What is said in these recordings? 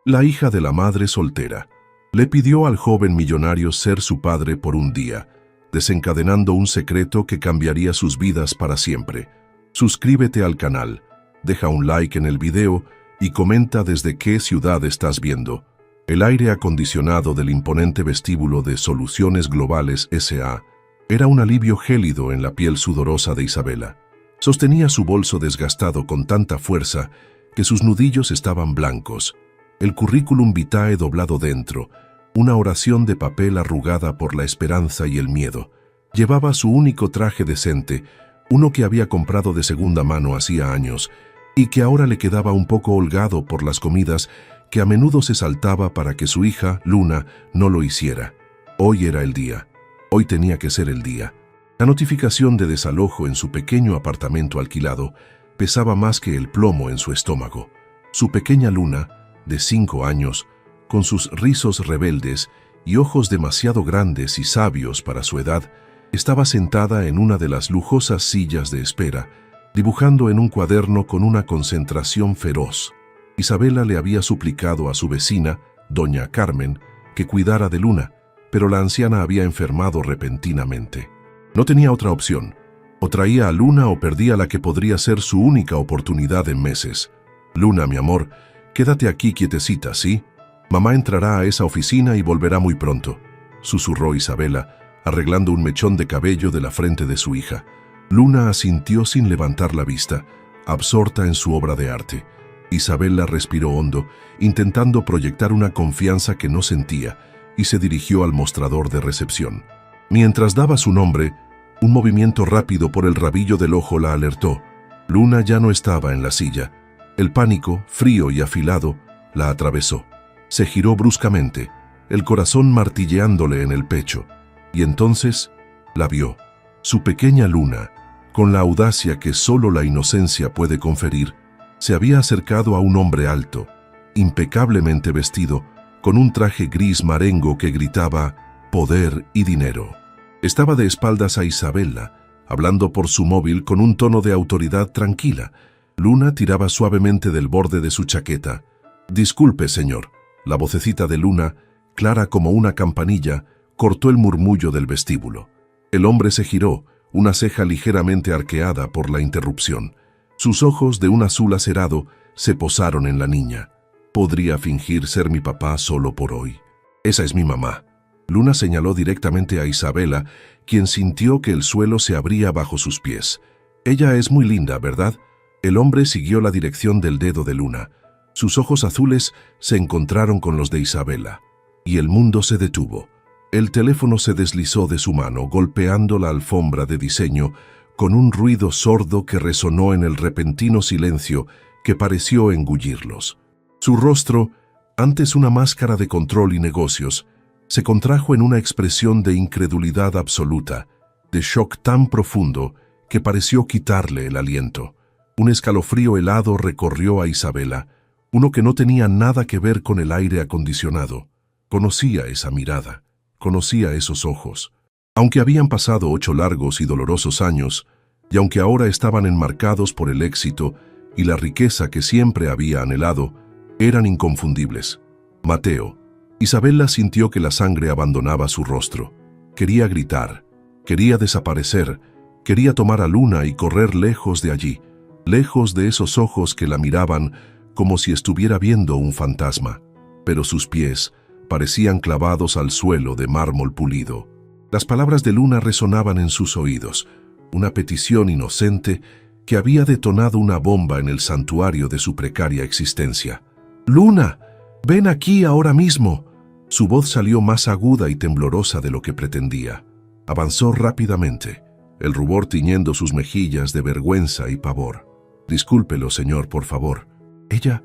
La hija de la madre soltera le pidió al joven millonario ser su padre por un día, desencadenando un secreto que cambiaría sus vidas para siempre. Suscríbete al canal, deja un like en el video y comenta desde qué ciudad estás viendo. El aire acondicionado del imponente vestíbulo de Soluciones Globales S.A. era un alivio gélido en la piel sudorosa de Isabela. Sostenía su bolso desgastado con tanta fuerza que sus nudillos estaban blancos, el currículum vitae doblado dentro, una oración de papel arrugada por la esperanza y el miedo. Llevaba su único traje decente, uno que había comprado de segunda mano hacía años, y que ahora le quedaba un poco holgado por las comidas que a menudo se saltaba para que su hija, Luna, no lo hiciera. Hoy era el día. Hoy tenía que ser el día. La notificación de desalojo en su pequeño apartamento alquilado pesaba más que el plomo en su estómago. Su pequeña Luna, de 5 años, con sus rizos rebeldes y ojos demasiado grandes y sabios para su edad, estaba sentada en una de las lujosas sillas de espera, dibujando en un cuaderno con una concentración feroz. Isabela le había suplicado a su vecina, doña Carmen, que cuidara de Luna, pero la anciana había enfermado repentinamente. No tenía otra opción. O traía a Luna o perdía la que podría ser su única oportunidad en meses. Luna, mi amor, quédate aquí quietecita, ¿sí? Mamá entrará a esa oficina y volverá muy pronto, susurró Isabela, arreglando un mechón de cabello de la frente de su hija. Luna asintió sin levantar la vista, absorta en su obra de arte. Isabela respiró hondo, intentando proyectar una confianza que no sentía, y se dirigió al mostrador de recepción. Mientras daba su nombre, un movimiento rápido por el rabillo del ojo la alertó. Luna ya no estaba en la silla. El pánico, frío y afilado, la atravesó. Se giró bruscamente, el corazón martilleándole en el pecho, y entonces la vio. Su pequeña Luna, con la audacia que solo la inocencia puede conferir, se había acercado a un hombre alto, impecablemente vestido, con un traje gris marengo que gritaba poder y dinero. Estaba de espaldas a Isabela, hablando por su móvil con un tono de autoridad tranquila. Luna tiraba suavemente del borde de su chaqueta. «Disculpe, señor». La vocecita de Luna, clara como una campanilla, cortó el murmullo del vestíbulo. El hombre se giró, una ceja ligeramente arqueada por la interrupción. Sus ojos, de un azul acerado, se posaron en la niña. «Podría fingir ser mi papá solo por hoy. Esa es mi mamá». Luna señaló directamente a Isabela, quien sintió que el suelo se abría bajo sus pies. «Ella es muy linda, ¿verdad?» El hombre siguió la dirección del dedo de Luna. Sus ojos azules se encontraron con los de Isabela, y el mundo se detuvo. El teléfono se deslizó de su mano, golpeando la alfombra de diseño con un ruido sordo que resonó en el repentino silencio que pareció engullirlos. Su rostro, antes una máscara de control y negocios, se contrajo en una expresión de incredulidad absoluta, de shock tan profundo que pareció quitarle el aliento. Un escalofrío helado recorrió a Isabela, uno que no tenía nada que ver con el aire acondicionado. Conocía esa mirada, conocía esos ojos. Aunque habían pasado 8 largos y dolorosos años, y aunque ahora estaban enmarcados por el éxito y la riqueza que siempre había anhelado, eran inconfundibles. Mateo. Isabela sintió que la sangre abandonaba su rostro. Quería gritar, quería desaparecer, quería tomar a Luna y correr lejos de allí, lejos de esos ojos que la miraban como si estuviera viendo un fantasma, pero sus pies parecían clavados al suelo de mármol pulido. Las palabras de Luna resonaban en sus oídos, una petición inocente que había detonado una bomba en el santuario de su precaria existencia. «Luna, ven aquí ahora mismo». Su voz salió más aguda y temblorosa de lo que pretendía. Avanzó rápidamente, el rubor tiñendo sus mejillas de vergüenza y pavor. «Discúlpelo, señor, por favor. Ella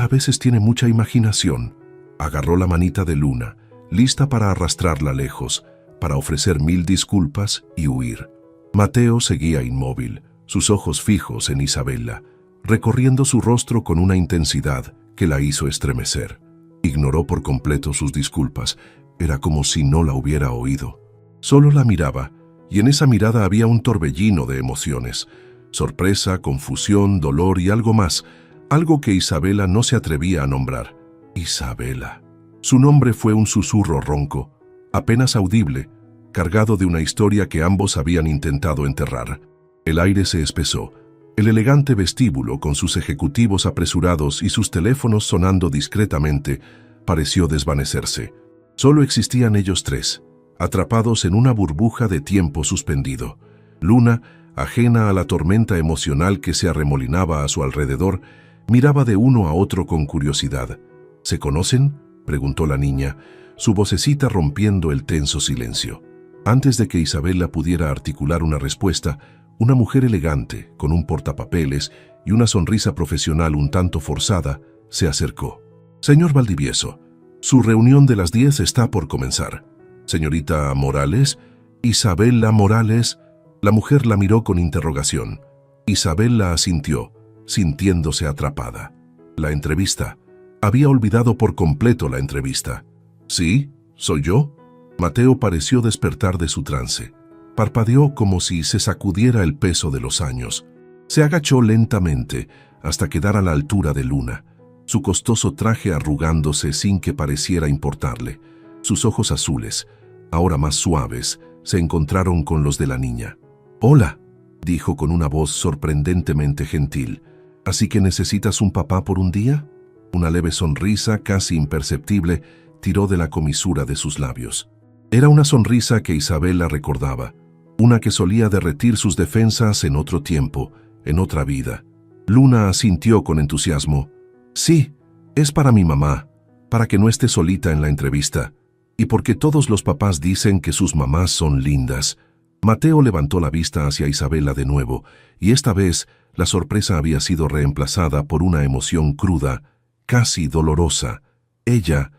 a veces tiene mucha imaginación». Agarró la manita de Luna, lista para arrastrarla lejos, para ofrecer 1000 disculpas y huir. Mateo seguía inmóvil, sus ojos fijos en Isabela, recorriendo su rostro con una intensidad que la hizo estremecer. Ignoró por completo sus disculpas, era como si no la hubiera oído. Solo la miraba, y en esa mirada había un torbellino de emociones, sorpresa, confusión, dolor y algo más, algo que Isabela no se atrevía a nombrar. Isabela. Su nombre fue un susurro ronco, apenas audible, cargado de una historia que ambos habían intentado enterrar. El aire se espesó. El elegante vestíbulo, con sus ejecutivos apresurados y sus teléfonos sonando discretamente, pareció desvanecerse. Solo existían ellos tres, atrapados en una burbuja de tiempo suspendido. Luna, ajena a la tormenta emocional que se arremolinaba a su alrededor, miraba de uno a otro con curiosidad. ¿Se conocen?, preguntó la niña, su vocecita rompiendo el tenso silencio. Antes de que Isabela pudiera articular una respuesta, una mujer elegante, con un portapapeles y una sonrisa profesional un tanto forzada, se acercó. «Señor Valdivieso, su reunión de las 10 está por comenzar. Señorita Morales, Isabela Morales». La mujer la miró con interrogación. Isabela asintió, sintiéndose atrapada. La entrevista. Había olvidado por completo la entrevista. «¿Sí? ¿Soy yo?» Mateo pareció despertar de su trance. Parpadeó como si se sacudiera el peso de los años. Se agachó lentamente hasta quedar a la altura de Luna, su costoso traje arrugándose sin que pareciera importarle. Sus ojos azules, ahora más suaves, se encontraron con los de la niña. «Hola», dijo con una voz sorprendentemente gentil. «¿Así que necesitas un papá por un día?» Una leve sonrisa, casi imperceptible, tiró de la comisura de sus labios. Era una sonrisa que Isabela recordaba, una que solía derretir sus defensas en otro tiempo, en otra vida. Luna asintió con entusiasmo. «Sí, es para mi mamá, para que no esté solita en la entrevista, y porque todos los papás dicen que sus mamás son lindas». Mateo levantó la vista hacia Isabela de nuevo, y esta vez la sorpresa había sido reemplazada por una emoción cruda, casi dolorosa. Ella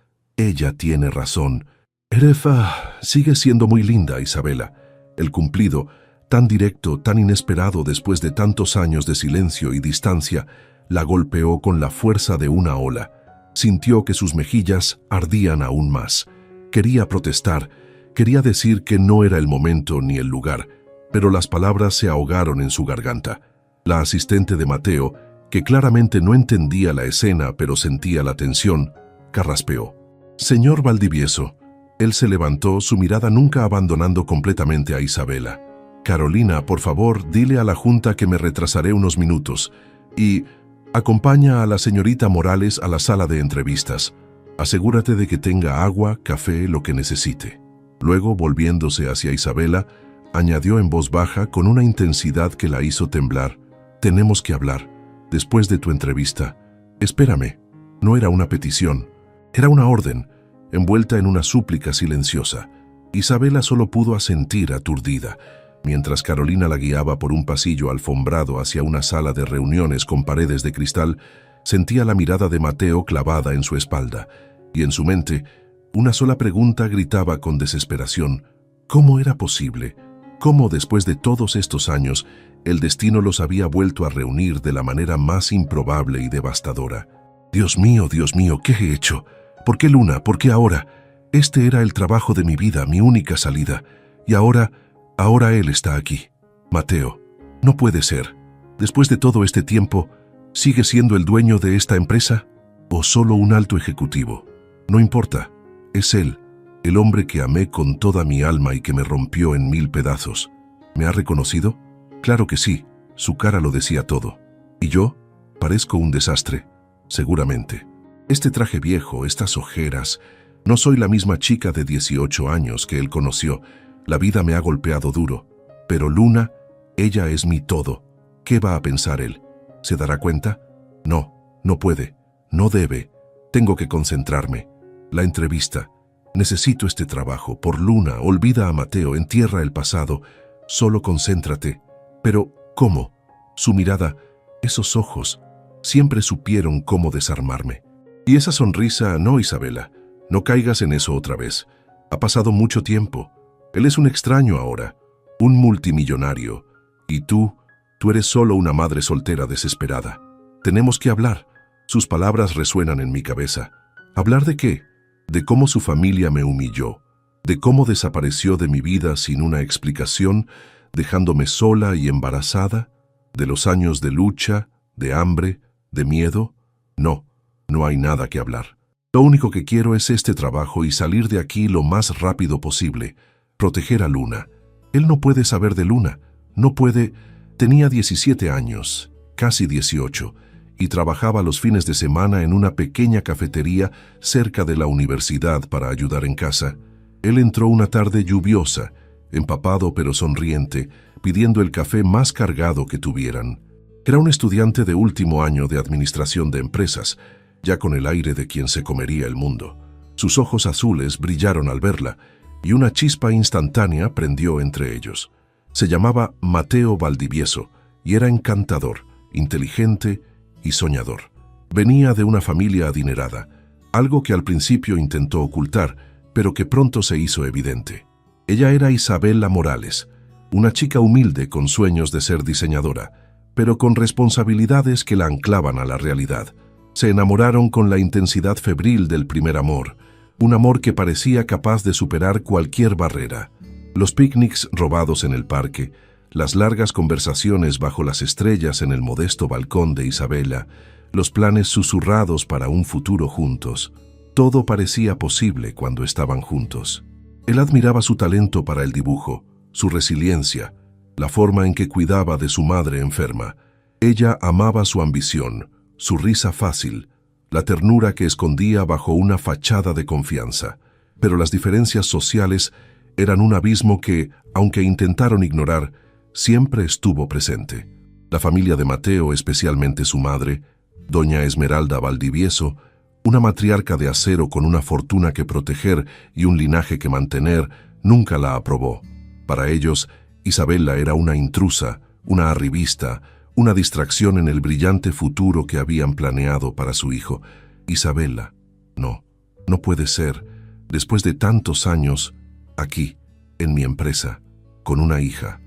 tiene razón. «Erefa sigue siendo muy linda, Isabela». El cumplido, tan directo, tan inesperado después de tantos años de silencio y distancia, la golpeó con la fuerza de una ola. Sintió que sus mejillas ardían aún más. Quería protestar, quería decir que no era el momento ni el lugar, pero las palabras se ahogaron en su garganta. La asistente de Mateo, que claramente no entendía la escena pero sentía la tensión, carraspeó. «Señor Valdivieso». Él se levantó, su mirada nunca abandonando completamente a Isabela. «Carolina, por favor, dile a la junta que me retrasaré unos minutos y acompaña a la señorita Morales a la sala de entrevistas. Asegúrate de que tenga agua, café, lo que necesite». Luego, volviéndose hacia Isabela, añadió en voz baja con una intensidad que la hizo temblar. «Tenemos que hablar. Después de tu entrevista. Espérame». No era una petición, era una orden, envuelta en una súplica silenciosa. Isabela solo pudo asentir aturdida, mientras Carolina la guiaba por un pasillo alfombrado hacia una sala de reuniones con paredes de cristal. Sentía la mirada de Mateo clavada en su espalda, y en su mente, una sola pregunta gritaba con desesperación. ¿Cómo era posible? ¿Cómo, después de todos estos años, el destino los había vuelto a reunir de la manera más improbable y devastadora? Dios mío, ¿qué he hecho? ¿Por qué Luna? ¿Por qué ahora? Este era el trabajo de mi vida, mi única salida. Y ahora él está aquí. Mateo, no puede ser. Después de todo este tiempo, ¿sigue siendo el dueño de esta empresa? ¿O solo un alto ejecutivo? No importa. Es él, el hombre que amé con toda mi alma y que me rompió en 1000 pedazos. ¿Me ha reconocido? Claro que sí. Su cara lo decía todo. ¿Y yo? Parezco un desastre. Seguramente. Este traje viejo, estas ojeras. No soy la misma chica de 18 años que él conoció. La vida me ha golpeado duro. Pero Luna, ella es mi todo. ¿Qué va a pensar él? ¿Se dará cuenta? No, no puede. No debe. Tengo que concentrarme. La entrevista. Necesito este trabajo. Por Luna, olvida a Mateo, entierra el pasado. Solo concéntrate. Pero, ¿cómo? Su mirada, esos ojos, siempre supieron cómo desarmarme. Y esa sonrisa, no, Isabela. No caigas en eso otra vez. Ha pasado mucho tiempo. Él es un extraño ahora, un multimillonario. Y tú eres solo una madre soltera desesperada. Tenemos que hablar. Sus palabras resuenan en mi cabeza. ¿Hablar de qué? De cómo su familia me humilló, de cómo desapareció de mi vida sin una explicación, dejándome sola y embarazada, de los años de lucha, de hambre, de miedo. No, no hay nada que hablar. Lo único que quiero es este trabajo y salir de aquí lo más rápido posible. Proteger a Luna. Él no puede saber de Luna. No puede. Tenía 17 años, casi 18, y trabajaba los fines de semana en una pequeña cafetería cerca de la universidad para ayudar en casa. Él entró una tarde lluviosa, empapado pero sonriente, pidiendo el café más cargado que tuvieran. Era un estudiante de último año de administración de empresas, ya con el aire de quien se comería el mundo. Sus ojos azules brillaron al verla, y una chispa instantánea prendió entre ellos. Se llamaba Mateo Valdivieso, y era encantador, inteligente y soñador. Venía de una familia adinerada, algo que al principio intentó ocultar, pero que pronto se hizo evidente. Ella era Isabela Morales, una chica humilde con sueños de ser diseñadora, pero con responsabilidades que la anclaban a la realidad. Se enamoraron con la intensidad febril del primer amor, un amor que parecía capaz de superar cualquier barrera. Los picnics robados en el parque, las largas conversaciones bajo las estrellas en el modesto balcón de Isabela, los planes susurrados para un futuro juntos. Todo parecía posible cuando estaban juntos. Él admiraba su talento para el dibujo, su resiliencia, la forma en que cuidaba de su madre enferma. Ella amaba su ambición, su risa fácil, la ternura que escondía bajo una fachada de confianza. Pero las diferencias sociales eran un abismo que, aunque intentaron ignorar, siempre estuvo presente. La familia de Mateo, especialmente su madre, doña Esmeralda Valdivieso, una matriarca de acero con una fortuna que proteger y un linaje que mantener, nunca la aprobó. Para ellos, Isabela era una intrusa, una arribista, una distracción en el brillante futuro que habían planeado para su hijo. Isabela, no puede ser, después de tantos años, aquí, en mi empresa, con una hija.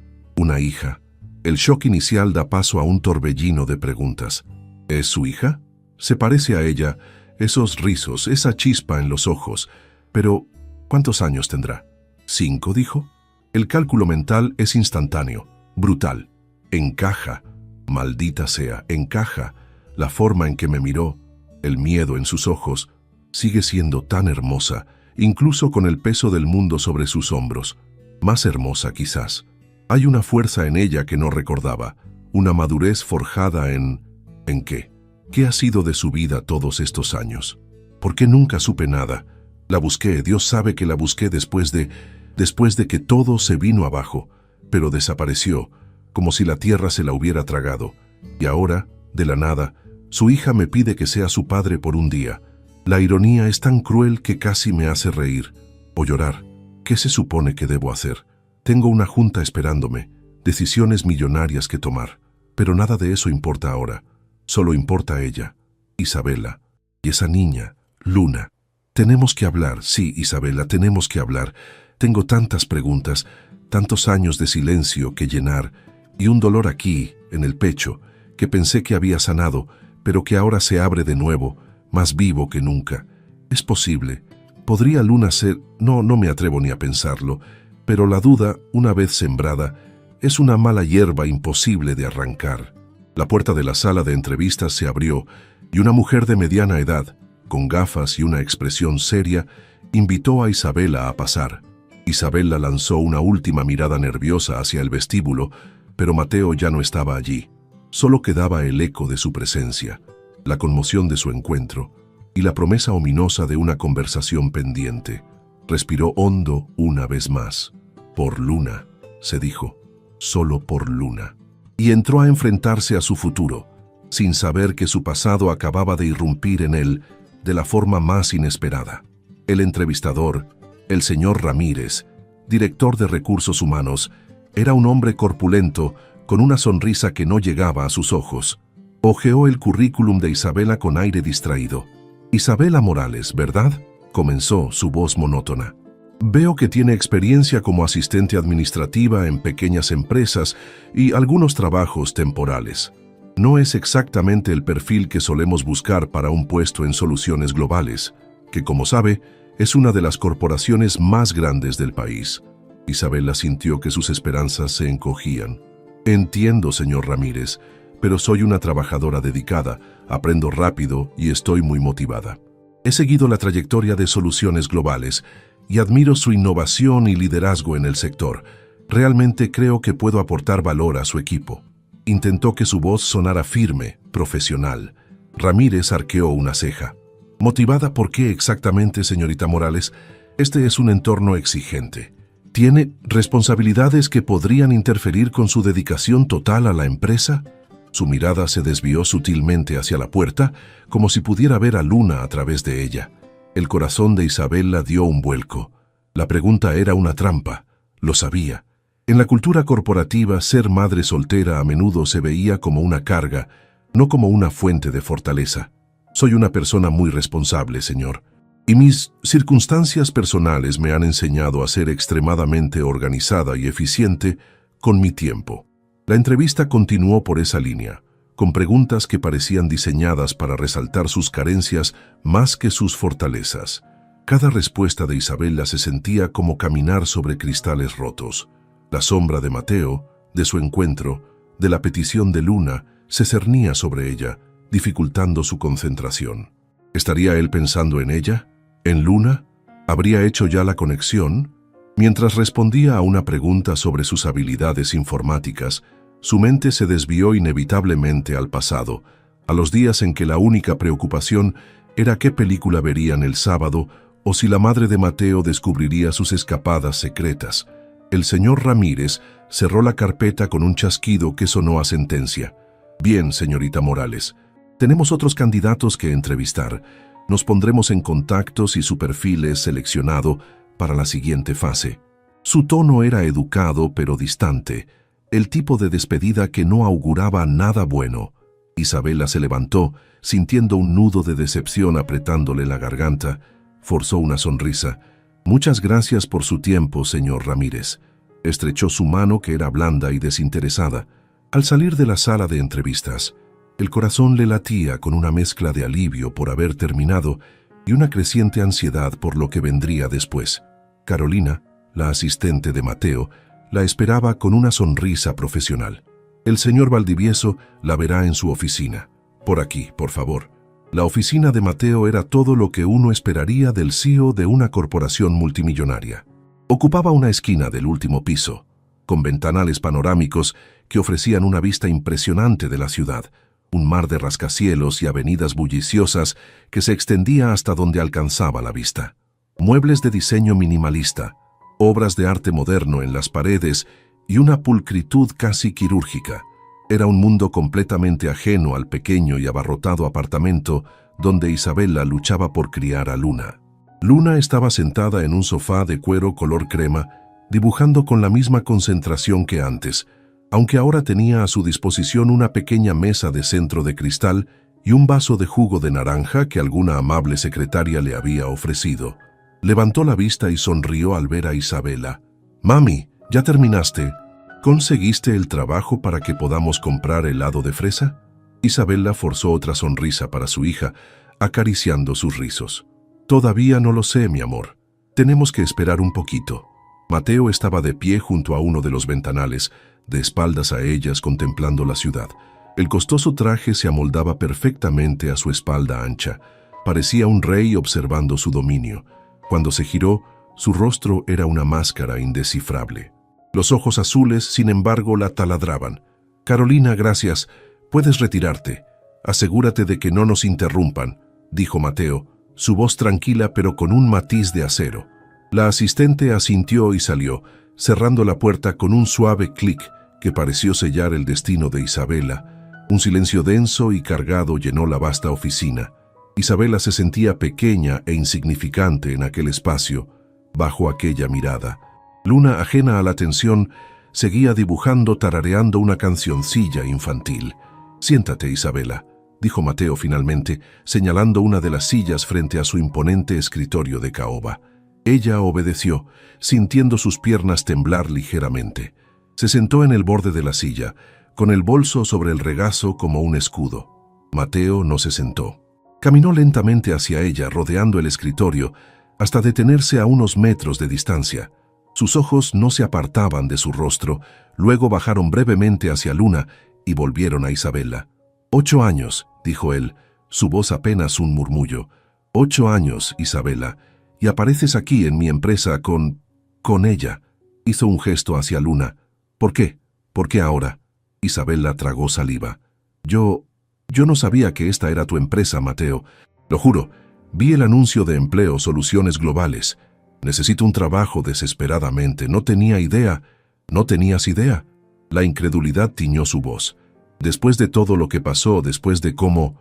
El shock inicial da paso a un torbellino de preguntas. ¿Es su hija? Se parece a ella, esos rizos, esa chispa en los ojos. Pero, ¿cuántos años tendrá? ¿5, dijo? El cálculo mental es instantáneo, brutal. Encaja. Maldita sea, encaja. La forma en que me miró, el miedo en sus ojos, sigue siendo tan hermosa, incluso con el peso del mundo sobre sus hombros. Más hermosa quizás. Hay una fuerza en ella que no recordaba, una madurez forjada ¿en qué? ¿Qué ha sido de su vida todos estos años? ¿Por qué nunca supe nada? La busqué, Dios sabe que la busqué después de que todo se vino abajo, pero desapareció, como si la tierra se la hubiera tragado. Y ahora, de la nada, su hija me pide que sea su padre por un día. La ironía es tan cruel que casi me hace reír o llorar. ¿Qué se supone que debo hacer? Tengo una junta esperándome, decisiones millonarias que tomar, pero nada de eso importa ahora. Solo importa ella, Isabela, y esa niña, Luna. Tenemos que hablar, sí, Isabela, tenemos que hablar. Tengo tantas preguntas, tantos años de silencio que llenar, y un dolor aquí, en el pecho, que pensé que había sanado, pero que ahora se abre de nuevo, más vivo que nunca. Es posible. ¿Podría Luna ser? No me atrevo ni a pensarlo, pero la duda, una vez sembrada, es una mala hierba imposible de arrancar. La puerta de la sala de entrevistas se abrió, y una mujer de mediana edad, con gafas y una expresión seria, invitó a Isabela a pasar. Isabela lanzó una última mirada nerviosa hacia el vestíbulo, pero Mateo ya no estaba allí. Solo quedaba el eco de su presencia, la conmoción de su encuentro y la promesa ominosa de una conversación pendiente. Respiró hondo una vez más. Por Luna, se dijo, solo por Luna. Y entró a enfrentarse a su futuro, sin saber que su pasado acababa de irrumpir en él de la forma más inesperada. El entrevistador, el señor Ramírez, director de Recursos Humanos, era un hombre corpulento con una sonrisa que no llegaba a sus ojos. Hojeó el currículum de Isabela con aire distraído. Isabela Morales, ¿verdad? Comenzó su voz monótona. Veo que tiene experiencia como asistente administrativa en pequeñas empresas y algunos trabajos temporales. No es exactamente el perfil que solemos buscar para un puesto en Soluciones Globales, que, como sabe, es una de las corporaciones más grandes del país. Isabela sintió que sus esperanzas se encogían. Entiendo, señor Ramírez, pero soy una trabajadora dedicada, aprendo rápido y estoy muy motivada. He seguido la trayectoria de Soluciones Globales y admiro su innovación y liderazgo en el sector. Realmente creo que puedo aportar valor a su equipo. Intentó que su voz sonara firme, profesional. Ramírez arqueó una ceja. ¿Motivada por qué exactamente, señorita Morales? Este es un entorno exigente. ¿Tiene responsabilidades que podrían interferir con su dedicación total a la empresa? Su mirada se desvió sutilmente hacia la puerta, como si pudiera ver a Luna a través de ella. El corazón de Isabela dio un vuelco. La pregunta era una trampa. Lo sabía. En la cultura corporativa, ser madre soltera a menudo se veía como una carga, no como una fuente de fortaleza. Soy una persona muy responsable, señor, y mis circunstancias personales me han enseñado a ser extremadamente organizada y eficiente con mi tiempo. La entrevista continuó por esa línea, con preguntas que parecían diseñadas para resaltar sus carencias más que sus fortalezas. Cada respuesta de Isabela se sentía como caminar sobre cristales rotos. La sombra de Mateo, de su encuentro, de la petición de Luna, se cernía sobre ella, dificultando su concentración. ¿Estaría él pensando en ella? ¿En Luna? ¿Habría hecho ya la conexión? Mientras respondía a una pregunta sobre sus habilidades informáticas, su mente se desvió inevitablemente al pasado, a los días en que la única preocupación era qué película verían el sábado o si la madre de Mateo descubriría sus escapadas secretas. El señor Ramírez cerró la carpeta con un chasquido que sonó a sentencia. Bien, señorita Morales, tenemos otros candidatos que entrevistar. Nos pondremos en contacto si su perfil es seleccionado para la siguiente fase. Su tono era educado pero distante, el tipo de despedida que no auguraba nada bueno. Isabela se levantó, sintiendo un nudo de decepción apretándole la garganta. Forzó una sonrisa. Muchas gracias por su tiempo, señor Ramírez. Estrechó su mano, que era blanda y desinteresada. Al salir de la sala de entrevistas, el corazón le latía con una mezcla de alivio por haber terminado y una creciente ansiedad por lo que vendría después. Carolina, la asistente de Mateo, la esperaba con una sonrisa profesional. El señor Valdivieso la verá en su oficina. Por aquí, por favor. La oficina de Mateo era todo lo que uno esperaría del CEO de una corporación multimillonaria. Ocupaba una esquina del último piso, con ventanales panorámicos que ofrecían una vista impresionante de la ciudad, un mar de rascacielos y avenidas bulliciosas que se extendía hasta donde alcanzaba la vista. Muebles de diseño minimalista, obras de arte moderno en las paredes y una pulcritud casi quirúrgica. Era un mundo completamente ajeno al pequeño y abarrotado apartamento donde Isabela luchaba por criar a Luna. Luna estaba sentada en un sofá de cuero color crema, dibujando con la misma concentración que antes, aunque ahora tenía a su disposición una pequeña mesa de centro de cristal y un vaso de jugo de naranja que alguna amable secretaria le había ofrecido. Levantó la vista y sonrió al ver a Isabela. «Mami, ¿ya terminaste? ¿Conseguiste el trabajo para que podamos comprar helado de fresa?» Isabela forzó otra sonrisa para su hija, acariciando sus rizos. «Todavía no lo sé, mi amor. Tenemos que esperar un poquito». Mateo estaba de pie junto a uno de los ventanales, de espaldas a ellas contemplando la ciudad. El costoso traje se amoldaba perfectamente a su espalda ancha. Parecía un rey observando su dominio. Cuando se giró, su rostro era una máscara indescifrable. Los ojos azules, sin embargo, la taladraban. «Carolina, gracias. Puedes retirarte. Asegúrate de que no nos interrumpan», dijo Mateo, su voz tranquila pero con un matiz de acero. La asistente asintió y salió, cerrando la puerta con un suave clic que pareció sellar el destino de Isabela. Un silencio denso y cargado llenó la vasta oficina. Isabela se sentía pequeña e insignificante en aquel espacio, bajo aquella mirada. Luna, ajena a la atención, seguía dibujando tarareando una cancioncilla infantil. «Siéntate, Isabela», dijo Mateo finalmente, señalando una de las sillas frente a su imponente escritorio de caoba. Ella obedeció, sintiendo sus piernas temblar ligeramente. Se sentó en el borde de la silla, con el bolso sobre el regazo como un escudo. Mateo no se sentó. Caminó lentamente hacia ella, rodeando el escritorio, hasta detenerse a unos metros de distancia. Sus ojos no se apartaban de su rostro, luego bajaron brevemente hacia Luna y volvieron a Isabela. «8 años», dijo él, su voz apenas un murmullo. 8 años, Isabela, y apareces aquí en mi empresa con ella. Hizo un gesto hacia Luna. ¿Por qué? ¿Por qué ahora? Isabela tragó saliva. Yo no sabía que esta era tu empresa, Mateo. Lo juro, vi el anuncio de empleo, soluciones globales. Necesito un trabajo desesperadamente. No tenía idea. ¿No tenías idea? La incredulidad tiñó su voz. Después de todo lo que pasó, después de cómo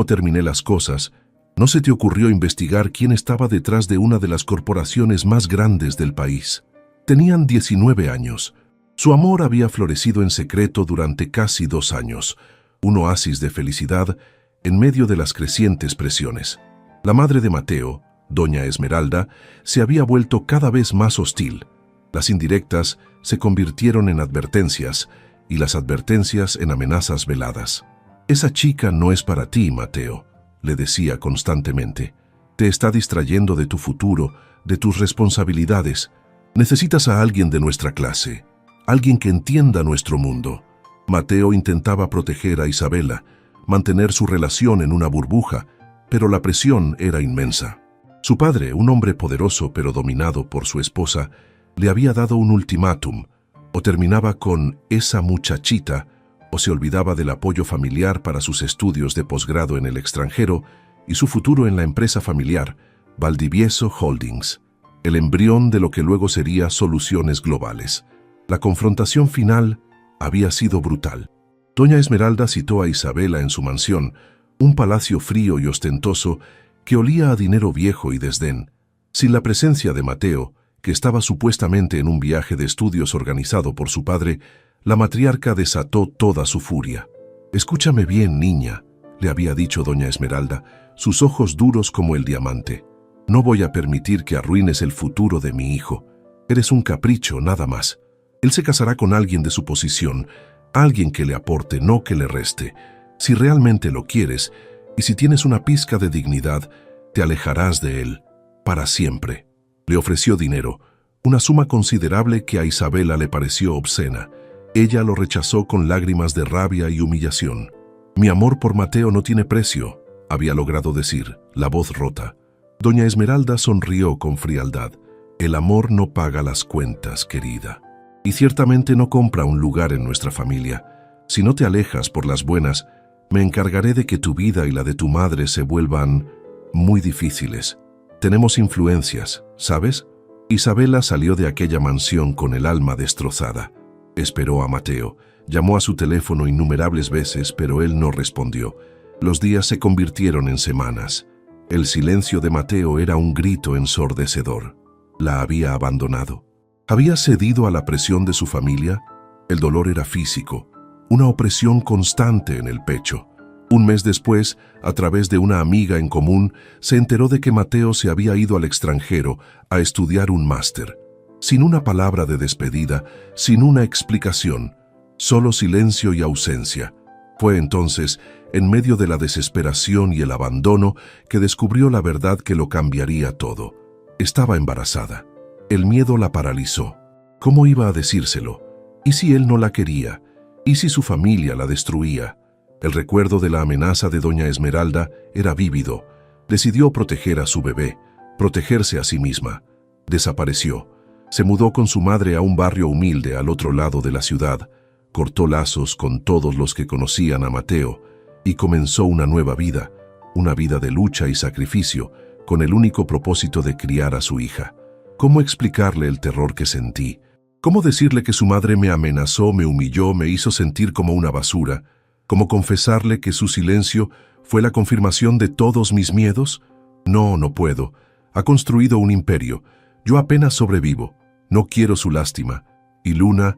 terminé las cosas, ¿no se te ocurrió investigar quién estaba detrás de una de las corporaciones más grandes del país? Tenían 19 años. Su amor había florecido en secreto durante casi 2 años, un oasis de felicidad en medio de las crecientes presiones. La madre de Mateo, doña Esmeralda, se había vuelto cada vez más hostil. Las indirectas se convirtieron en advertencias y las advertencias en amenazas veladas. «Esa chica no es para ti, Mateo», le decía constantemente. «Te está distrayendo de tu futuro, de tus responsabilidades. Necesitas a alguien de nuestra clase, alguien que entienda nuestro mundo». Mateo intentaba proteger a Isabela, mantener su relación en una burbuja, pero la presión era inmensa. Su padre, un hombre poderoso pero dominado por su esposa, le había dado un ultimátum: o terminaba con esa muchachita, o se olvidaba del apoyo familiar para sus estudios de posgrado en el extranjero y su futuro en la empresa familiar, Valdivieso Holdings, el embrión de lo que luego sería Soluciones Globales. La confrontación final había sido brutal. Doña Esmeralda citó a Isabela en su mansión, un palacio frío y ostentoso que olía a dinero viejo y desdén. Sin la presencia de Mateo, que estaba supuestamente en un viaje de estudios organizado por su padre, la matriarca desató toda su furia. «Escúchame bien, niña», le había dicho doña Esmeralda, sus ojos duros como el diamante. «No voy a permitir que arruines el futuro de mi hijo. Eres un capricho, nada más. Él se casará con alguien de su posición, alguien que le aporte, no que le reste. Si realmente lo quieres, y si tienes una pizca de dignidad, te alejarás de él, para siempre». Le ofreció dinero, una suma considerable que a Isabela le pareció obscena. Ella lo rechazó con lágrimas de rabia y humillación. «Mi amor por Mateo no tiene precio», había logrado decir, la voz rota. Doña Esmeralda sonrió con frialdad. «El amor no paga las cuentas, querida. Y ciertamente no compra un lugar en nuestra familia. Si no te alejas por las buenas, me encargaré de que tu vida y la de tu madre se vuelvan muy difíciles. Tenemos influencias, ¿sabes?». Isabela salió de aquella mansión con el alma destrozada. Esperó a Mateo, llamó a su teléfono innumerables veces, pero él no respondió. Los días se convirtieron en semanas. El silencio de Mateo era un grito ensordecedor. La había abandonado. Había cedido a la presión de su familia. El dolor era físico, una opresión constante en el pecho. Un mes después, a través de una amiga en común, se enteró de que Mateo se había ido al extranjero a estudiar un máster. Sin una palabra de despedida, sin una explicación, solo silencio y ausencia. Fue entonces, en medio de la desesperación y el abandono, que descubrió la verdad que lo cambiaría todo. Estaba embarazada. El miedo la paralizó. ¿Cómo iba a decírselo? ¿Y si él no la quería? ¿Y si su familia la destruía? El recuerdo de la amenaza de doña Esmeralda era vívido. Decidió proteger a su bebé, protegerse a sí misma. Desapareció. Se mudó con su madre a un barrio humilde al otro lado de la ciudad, cortó lazos con todos los que conocían a Mateo y comenzó una nueva vida, una vida de lucha y sacrificio, con el único propósito de criar a su hija. ¿Cómo explicarle el terror que sentí? ¿Cómo decirle que su madre me amenazó, me humilló, me hizo sentir como una basura? ¿Cómo confesarle que su silencio fue la confirmación de todos mis miedos? No, no puedo. Ha construido un imperio. Yo apenas sobrevivo. No quiero su lástima. Y Luna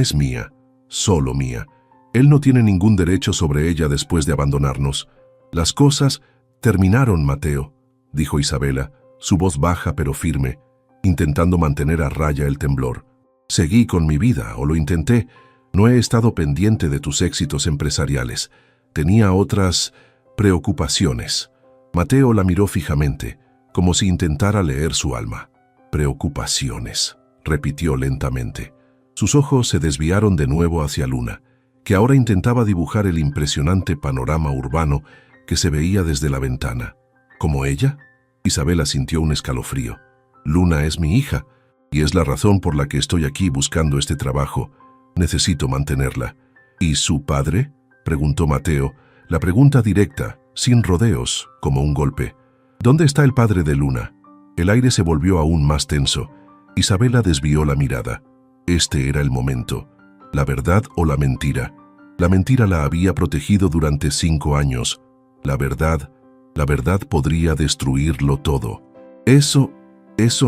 es mía, solo mía. Él no tiene ningún derecho sobre ella después de abandonarnos. Las cosas terminaron, Mateo, dijo Isabela, su voz baja pero firme, intentando mantener a raya el temblor. Seguí con mi vida, o lo intenté. No he estado pendiente de tus éxitos empresariales. Tenía otras preocupaciones. Mateo la miró fijamente, como si intentara leer su alma. «Preocupaciones», repitió lentamente. Sus ojos se desviaron de nuevo hacia Luna, que ahora intentaba dibujar el impresionante panorama urbano que se veía desde la ventana. ¿Como ella? Isabela sintió un escalofrío. Luna es mi hija, y es la razón por la que estoy aquí buscando este trabajo. Necesito mantenerla. ¿Y su padre?, preguntó Mateo, la pregunta directa, sin rodeos, como un golpe. ¿Dónde está el padre de Luna? El aire se volvió aún más tenso. Isabela desvió la mirada. Este era el momento. ¿La verdad o la mentira? La mentira la había protegido durante 5 años. La verdad podría destruirlo todo. Eso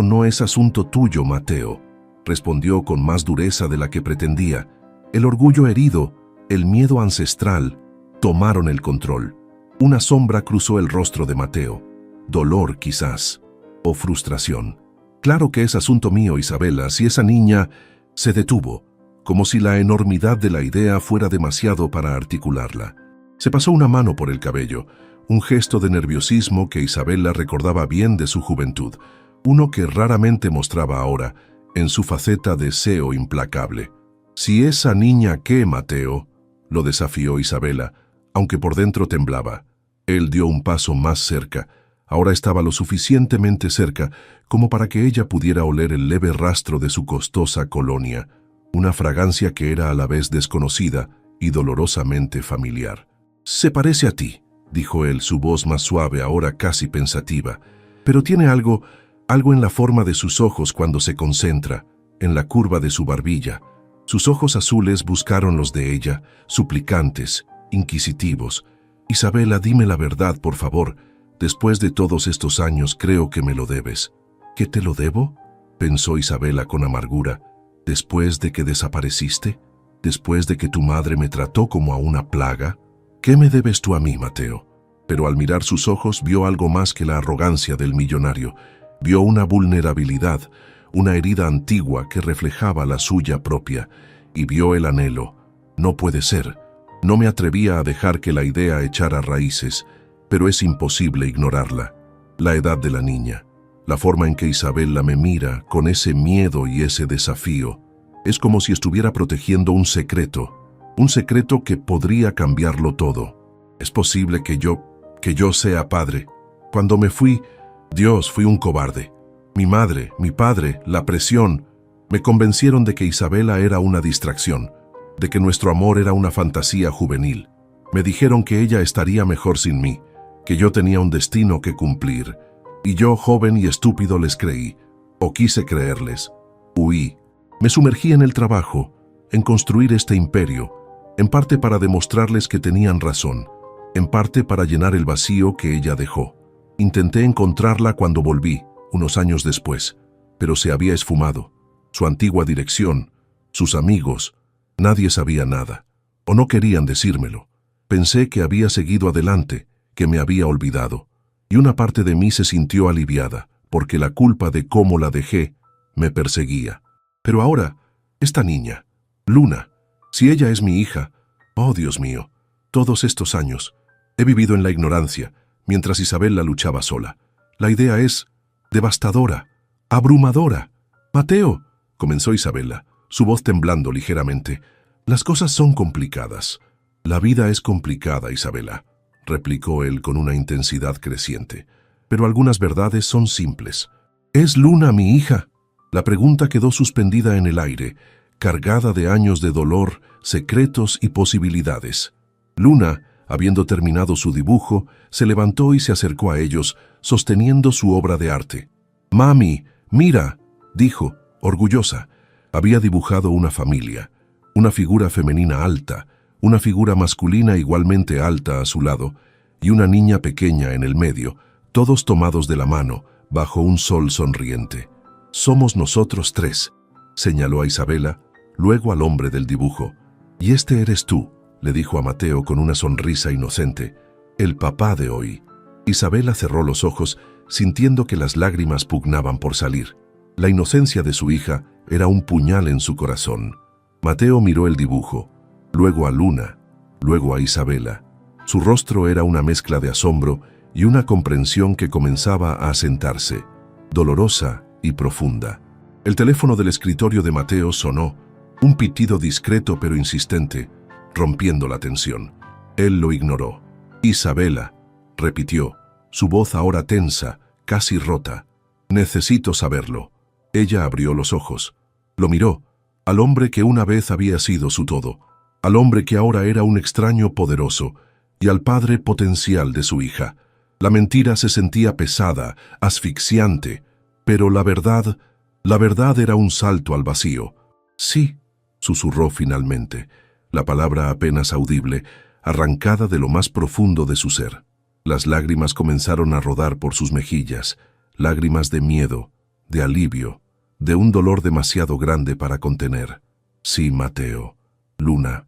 no es asunto tuyo, Mateo, respondió con más dureza de la que pretendía. El orgullo herido, el miedo ancestral, tomaron el control. Una sombra cruzó el rostro de Mateo. Dolor, quizás, o frustración. Claro que es asunto mío, Isabela, si esa niña... Se detuvo, como si la enormidad de la idea fuera demasiado para articularla. Se pasó una mano por el cabello, un gesto de nerviosismo que Isabela recordaba bien de su juventud, uno que raramente mostraba ahora, en su faceta de deseo implacable. «¿Si esa niña qué, Mateo?», lo desafió Isabela, aunque por dentro temblaba. Él dio un paso más cerca. Ahora estaba lo suficientemente cerca como para que ella pudiera oler el leve rastro de su costosa colonia, una fragancia que era a la vez desconocida y dolorosamente familiar. «Se parece a ti», dijo él, su voz más suave, ahora casi pensativa, «pero tiene algo en la forma de sus ojos cuando se concentra, en la curva de su barbilla». Sus ojos azules buscaron los de ella, suplicantes, inquisitivos. «Isabela, dime la verdad, por favor. Después de todos estos años creo que me lo debes». «¿Qué te lo debo?», pensó Isabela con amargura. «¿Después de que desapareciste? ¿Después de que tu madre me trató como a una plaga? ¿Qué me debes tú a mí, Mateo?». Pero al mirar sus ojos vio algo más que la arrogancia del millonario. Vio una vulnerabilidad, una herida antigua que reflejaba la suya propia, y vio el anhelo. «No puede ser». No me atrevía a dejar que la idea echara raíces, pero es imposible ignorarla. La edad de la niña, la forma en que Isabela me mira con ese miedo y ese desafío, es como si estuviera protegiendo un secreto que podría cambiarlo todo. Es posible que yo sea padre. Cuando me fui, fui un cobarde. Mi madre, mi padre, la presión, me convencieron de que Isabela era una distracción, de que nuestro amor era una fantasía juvenil. Me dijeron que ella estaría mejor sin mí, que yo tenía un destino que cumplir, y yo, joven y estúpido, les creí, o quise creerles. Huí. Me sumergí en el trabajo, en construir este imperio, en parte para demostrarles que tenían razón, en parte para llenar el vacío que ella dejó. Intenté encontrarla cuando volví, unos años después, pero se había esfumado. Su antigua dirección, sus amigos, nadie sabía nada, o no querían decírmelo. Pensé que había seguido adelante, que me había olvidado, y una parte de mí se sintió aliviada, porque la culpa de cómo la dejé me perseguía. Pero ahora, esta niña, Luna, si ella es mi hija, oh Dios mío, todos estos años he vivido en la ignorancia, mientras Isabela luchaba sola. La idea es devastadora, abrumadora. «Mateo», comenzó Isabela, su voz temblando ligeramente, «las cosas son complicadas». «La vida es complicada, Isabela», replicó él con una intensidad creciente, «pero algunas verdades son simples». «¿Es Luna mi hija?». La pregunta quedó suspendida en el aire, cargada de años de dolor, secretos y posibilidades. Luna, habiendo terminado su dibujo, se levantó y se acercó a ellos, sosteniendo su obra de arte. «Mami, mira», dijo, orgullosa. Había dibujado una familia, una figura femenina alta, una figura masculina igualmente alta a su lado, y una niña pequeña en el medio, todos tomados de la mano, bajo un sol sonriente. «Somos nosotros 3», señaló a Isabela, luego al hombre del dibujo. «Y este eres tú», le dijo a Mateo con una sonrisa inocente, «el papá de hoy». Isabela cerró los ojos, sintiendo que las lágrimas pugnaban por salir. La inocencia de su hija era un puñal en su corazón. Mateo miró el dibujo, luego a Luna, luego a Isabela. Su rostro era una mezcla de asombro y una comprensión que comenzaba a asentarse, dolorosa y profunda. El teléfono del escritorio de Mateo sonó, un pitido discreto pero insistente, rompiendo la tensión. Él lo ignoró. «Isabela», repitió, su voz ahora tensa, casi rota. «Necesito saberlo». Ella abrió los ojos. Lo miró, al hombre que una vez había sido su todo, al hombre que ahora era un extraño poderoso, y al padre potencial de su hija. La mentira se sentía pesada, asfixiante, pero la verdad era un salto al vacío. «Sí», susurró finalmente, la palabra apenas audible, arrancada de lo más profundo de su ser. Las lágrimas comenzaron a rodar por sus mejillas, lágrimas de miedo, de alivio, de un dolor demasiado grande para contener. «Sí, Mateo. Luna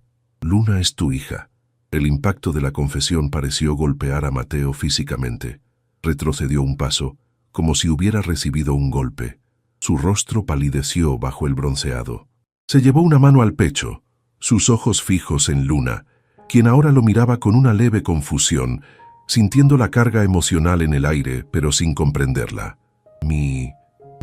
es tu hija». El impacto de la confesión pareció golpear a Mateo físicamente. Retrocedió un paso, como si hubiera recibido un golpe. Su rostro palideció bajo el bronceado. Se llevó una mano al pecho, sus ojos fijos en Luna, quien ahora lo miraba con una leve confusión, sintiendo la carga emocional en el aire, pero sin comprenderla. Mi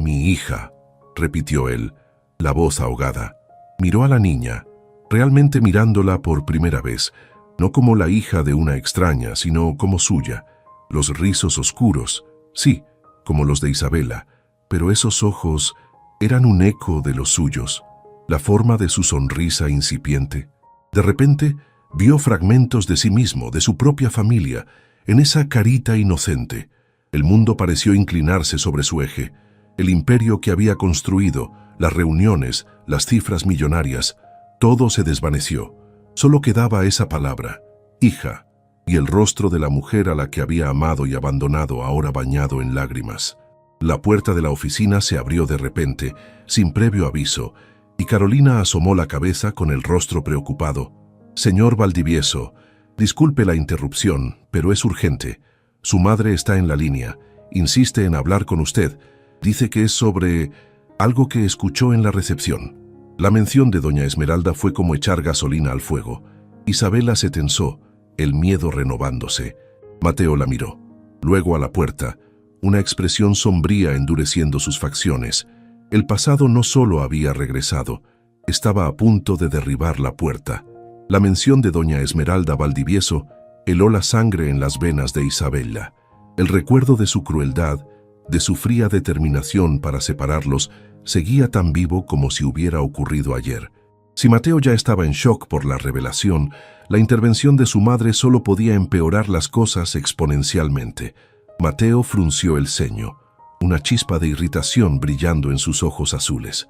hija», repitió él, la voz ahogada. Miró a la niña, realmente mirándola por primera vez, no como la hija de una extraña, sino como suya. Los rizos oscuros, sí, como los de Isabela, pero esos ojos eran un eco de los suyos. La forma de su sonrisa incipiente. De repente, vio fragmentos de sí mismo, de su propia familia, en esa carita inocente. El mundo pareció inclinarse sobre su eje. El imperio que había construido, las reuniones, las cifras millonarias, todo se desvaneció. Solo quedaba esa palabra, hija, y el rostro de la mujer a la que había amado y abandonado ahora bañado en lágrimas. La puerta de la oficina se abrió de repente, sin previo aviso, y Carolina asomó la cabeza con el rostro preocupado. «Señor Valdivieso, disculpe la interrupción, pero es urgente. Su madre está en la línea, insiste en hablar con usted. Dice que es sobre algo que escuchó en la recepción». La mención de doña Esmeralda fue como echar gasolina al fuego. Isabela se tensó, el miedo renovándose. Mateo la miró, luego a la puerta, una expresión sombría endureciendo sus facciones. El pasado no solo había regresado, estaba a punto de derribar la puerta. La mención de doña Esmeralda Valdivieso heló la sangre en las venas de Isabela. El recuerdo de su crueldad, de su fría determinación para separarlos, seguía tan vivo como si hubiera ocurrido ayer. Si Mateo ya estaba en shock por la revelación, la intervención de su madre solo podía empeorar las cosas exponencialmente. Mateo frunció el ceño, una chispa de irritación brillando en sus ojos azules.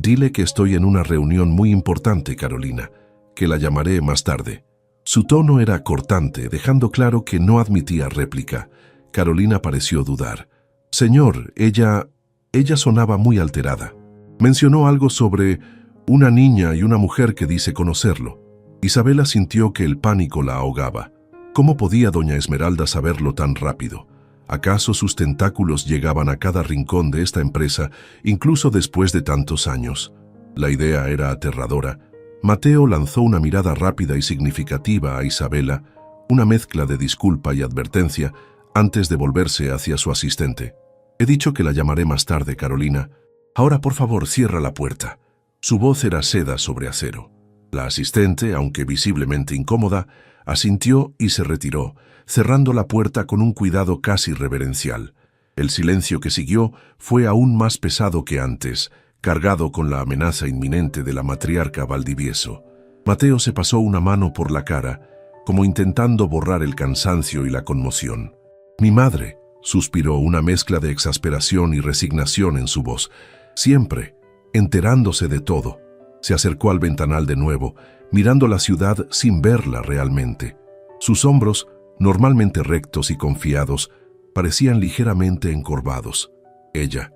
«Dile que estoy en una reunión muy importante, Carolina, que la llamaré más tarde». Su tono era cortante, dejando claro que no admitía réplica. Carolina pareció dudar. «Señor, ella sonaba muy alterada. Mencionó algo sobre una niña y una mujer que dice conocerlo». Isabela sintió que el pánico la ahogaba. ¿Cómo podía doña Esmeralda saberlo tan rápido? ¿Acaso sus tentáculos llegaban a cada rincón de esta empresa, incluso después de tantos años? La idea era aterradora. Mateo lanzó una mirada rápida y significativa a Isabela, una mezcla de disculpa y advertencia, antes de volverse hacia su asistente. «He dicho que la llamaré más tarde, Carolina. Ahora, por favor, cierra la puerta». Su voz era seda sobre acero. La asistente, aunque visiblemente incómoda, asintió y se retiró, cerrando la puerta con un cuidado casi reverencial. El silencio que siguió fue aún más pesado que antes, cargado con la amenaza inminente de la matriarca Valdivieso. Mateo se pasó una mano por la cara, como intentando borrar el cansancio y la conmoción. «Mi madre», suspiró, una mezcla de exasperación y resignación en su voz, siempre enterándose de todo. Se acercó al ventanal de nuevo, mirando la ciudad sin verla realmente. Sus hombros, normalmente rectos y confiados, parecían ligeramente encorvados. Ella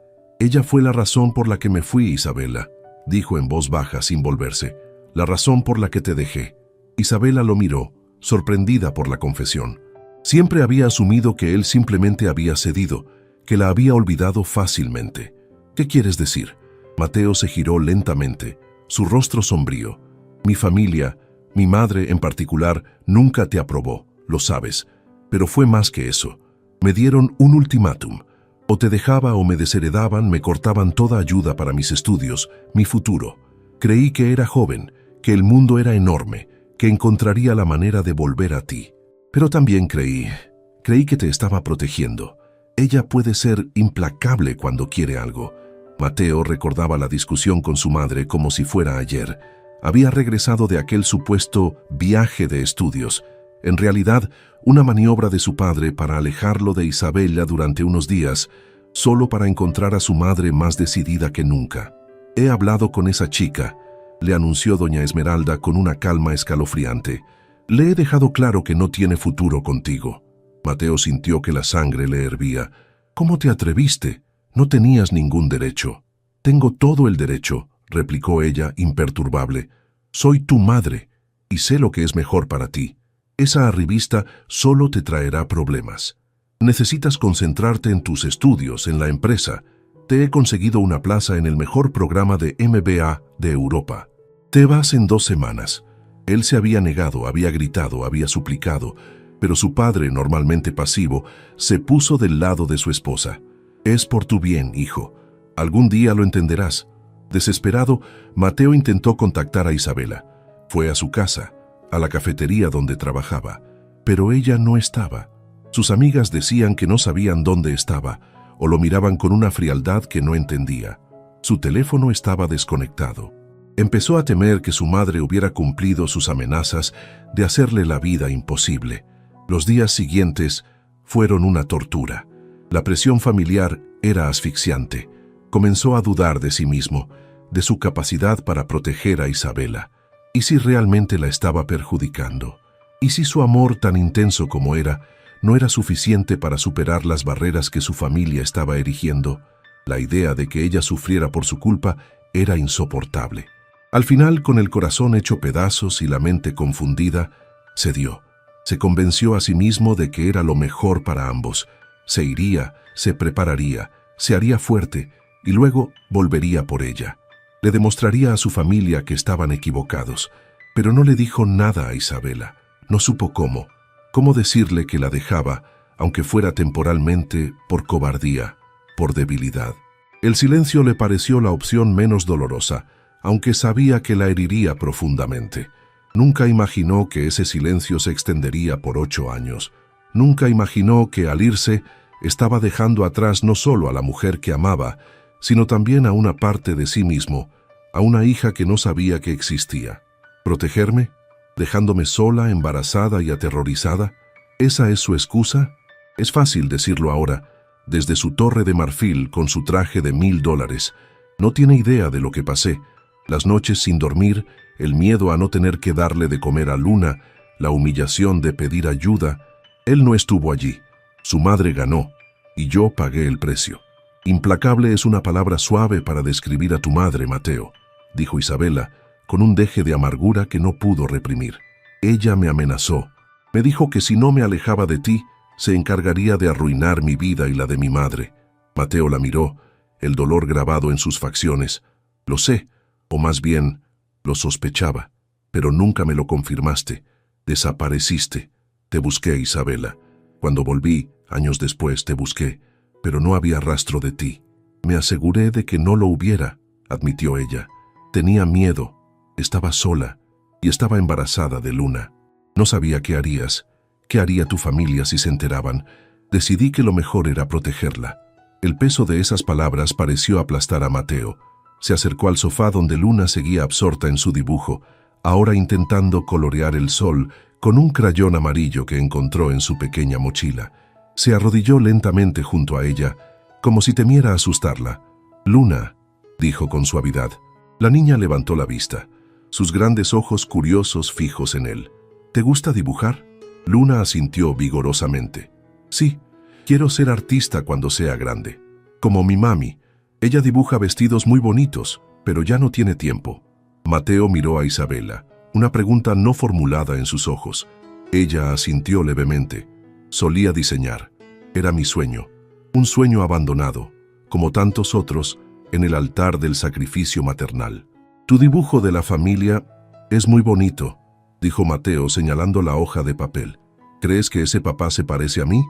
fue la razón por la que me fui, Isabela», dijo en voz baja sin volverse. «La razón por la que te dejé». Isabela lo miró, sorprendida por la confesión. Siempre había asumido que él simplemente había cedido, que la había olvidado fácilmente. «¿Qué quieres decir?» Mateo se giró lentamente, su rostro sombrío. «Mi familia, mi madre en particular, nunca te aprobó, lo sabes. Pero fue más que eso. Me dieron un ultimátum. O te dejaba o me desheredaban, me cortaban toda ayuda para mis estudios, mi futuro. Creí que era joven, que el mundo era enorme, que encontraría la manera de volver a ti. Pero también creí Creí que te estaba protegiendo. Ella puede ser implacable cuando quiere algo. Mateo recordaba la discusión con su madre como si fuera ayer. Había regresado de aquel supuesto viaje de estudios. En realidad, una maniobra de su padre para alejarlo de Isabella durante unos días, solo para encontrar a su madre más decidida que nunca. He hablado con esa chica, le anunció doña Esmeralda con una calma escalofriante. Le he dejado claro que no tiene futuro contigo. Mateo sintió que la sangre le hervía. ¿Cómo te atreviste? No tenías ningún derecho. Tengo todo el derecho, replicó ella, imperturbable. Soy tu madre, y sé lo que es mejor para ti. Esa arribista solo te traerá problemas. Necesitas concentrarte en tus estudios, en la empresa. Te he conseguido una plaza en el mejor programa de MBA de Europa. Te vas en 2 semanas. Él se había negado, había gritado, había suplicado, pero su padre, normalmente pasivo, se puso del lado de su esposa. Es por tu bien, hijo. Algún día lo entenderás. Desesperado, Mateo intentó contactar a Isabela. Fue a su casa, a la cafetería donde trabajaba, pero ella no estaba. Sus amigas decían que no sabían dónde estaba, o lo miraban con una frialdad que no entendía. Su teléfono estaba desconectado. Empezó a temer que su madre hubiera cumplido sus amenazas de hacerle la vida imposible. Los días siguientes fueron una tortura. La presión familiar era asfixiante. Comenzó a dudar de sí mismo, de su capacidad para proteger a Isabela. ¿Y si realmente la estaba perjudicando? ¿Y si su amor, tan intenso como era, no era suficiente para superar las barreras que su familia estaba erigiendo? La idea de que ella sufriera por su culpa era insoportable. Al final, con el corazón hecho pedazos y la mente confundida, cedió. Se convenció a sí mismo de que era lo mejor para ambos. Se iría, se prepararía, se haría fuerte y luego volvería por ella. Le demostraría a su familia que estaban equivocados, pero no le dijo nada a Isabela. No supo cómo decirle que la dejaba, aunque fuera temporalmente, por cobardía, por debilidad. El silencio le pareció la opción menos dolorosa, aunque sabía que la heriría profundamente. Nunca imaginó que ese silencio se extendería por 8 años. Nunca imaginó que al irse estaba dejando atrás no solo a la mujer que amaba, sino también a una parte de sí mismo, a una hija que no sabía que existía. ¿Protegerme? ¿Dejándome sola, embarazada y aterrorizada? ¿Esa es su excusa? Es fácil decirlo ahora, desde su torre de marfil con su traje de $1000. No tiene idea de lo que pasé. Las noches sin dormir, el miedo a no tener que darle de comer a Luna, la humillación de pedir ayuda. Él no estuvo allí. Su madre ganó, y yo pagué el precio. Implacable es una palabra suave para describir a tu madre, Mateo, dijo Isabela, con un deje de amargura que no pudo reprimir. Ella me amenazó. Me dijo que si no me alejaba de ti, se encargaría de arruinar mi vida y la de mi madre. Mateo la miró, el dolor grabado en sus facciones. Lo sé, o más bien, lo sospechaba, pero nunca me lo confirmaste. Desapareciste. Te busqué, Isabela. Cuando volví, años después, te busqué, pero no había rastro de ti. Me aseguré de que no lo hubiera, admitió ella. Tenía miedo, estaba sola y estaba embarazada de Luna. No sabía qué harías, qué haría tu familia si se enteraban. Decidí que lo mejor era protegerla. El peso de esas palabras pareció aplastar a Mateo. Se acercó al sofá donde Luna seguía absorta en su dibujo, ahora intentando colorear el sol con un crayón amarillo que encontró en su pequeña mochila. Se arrodilló lentamente junto a ella, como si temiera asustarla. «Luna», dijo con suavidad. La niña levantó la vista, sus grandes ojos curiosos fijos en él. «¿Te gusta dibujar?» Luna asintió vigorosamente. «Sí, quiero ser artista cuando sea grande. Como mi mami. Ella dibuja vestidos muy bonitos, pero ya no tiene tiempo». Mateo miró a Isabela, una pregunta no formulada en sus ojos. Ella asintió levemente. «Solía diseñar. Era mi sueño. Un sueño abandonado, como tantos otros, en el altar del sacrificio maternal». «Tu dibujo de la familia es muy bonito», dijo Mateo señalando la hoja de papel. «¿Crees que ese papá se parece a mí?»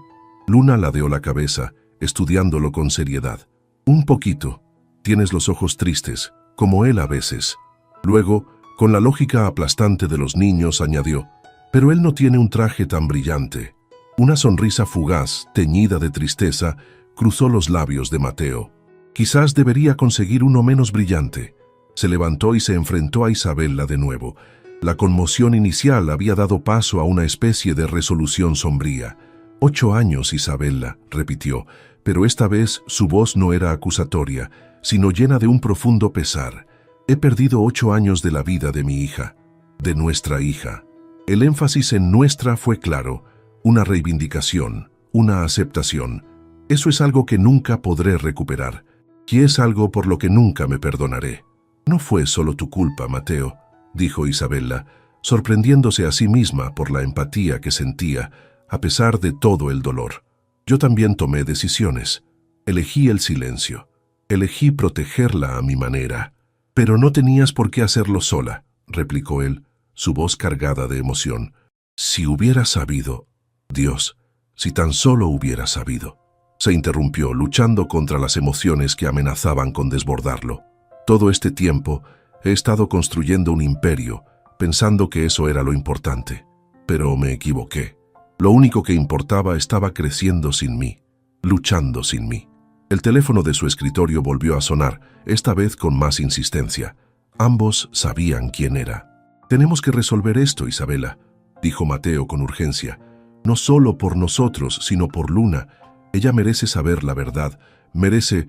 Luna ladeó la cabeza, estudiándolo con seriedad. «Un poquito. Tienes los ojos tristes, como él a veces». Luego, con la lógica aplastante de los niños, añadió: «Pero él no tiene un traje tan brillante». Una sonrisa fugaz, teñida de tristeza, cruzó los labios de Mateo. Quizás debería conseguir uno menos brillante. Se levantó y se enfrentó a Isabella de nuevo. La conmoción inicial había dado paso a una especie de resolución sombría. 8 años, Isabella, repitió, pero esta vez su voz no era acusatoria, sino llena de un profundo pesar. He perdido 8 años de la vida de mi hija, de nuestra hija. El énfasis en nuestra fue claro, una reivindicación, una aceptación. Eso es algo que nunca podré recuperar, y es algo por lo que nunca me perdonaré. No fue solo tu culpa, Mateo, dijo Isabella, sorprendiéndose a sí misma por la empatía que sentía, a pesar de todo el dolor. Yo también tomé decisiones. Elegí el silencio. Elegí protegerla a mi manera. Pero no tenías por qué hacerlo sola, replicó él, su voz cargada de emoción. Si hubiera sabido, Dios, si tan solo hubiera sabido. Se interrumpió, luchando contra las emociones que amenazaban con desbordarlo. Todo este tiempo he estado construyendo un imperio, pensando que eso era lo importante. Pero me equivoqué. Lo único que importaba estaba creciendo sin mí, luchando sin mí. El teléfono de su escritorio volvió a sonar, esta vez con más insistencia. Ambos sabían quién era. Tenemos que resolver esto, Isabella, dijo Mateo con urgencia. No solo por nosotros, sino por Luna. Ella merece saber la verdad, merece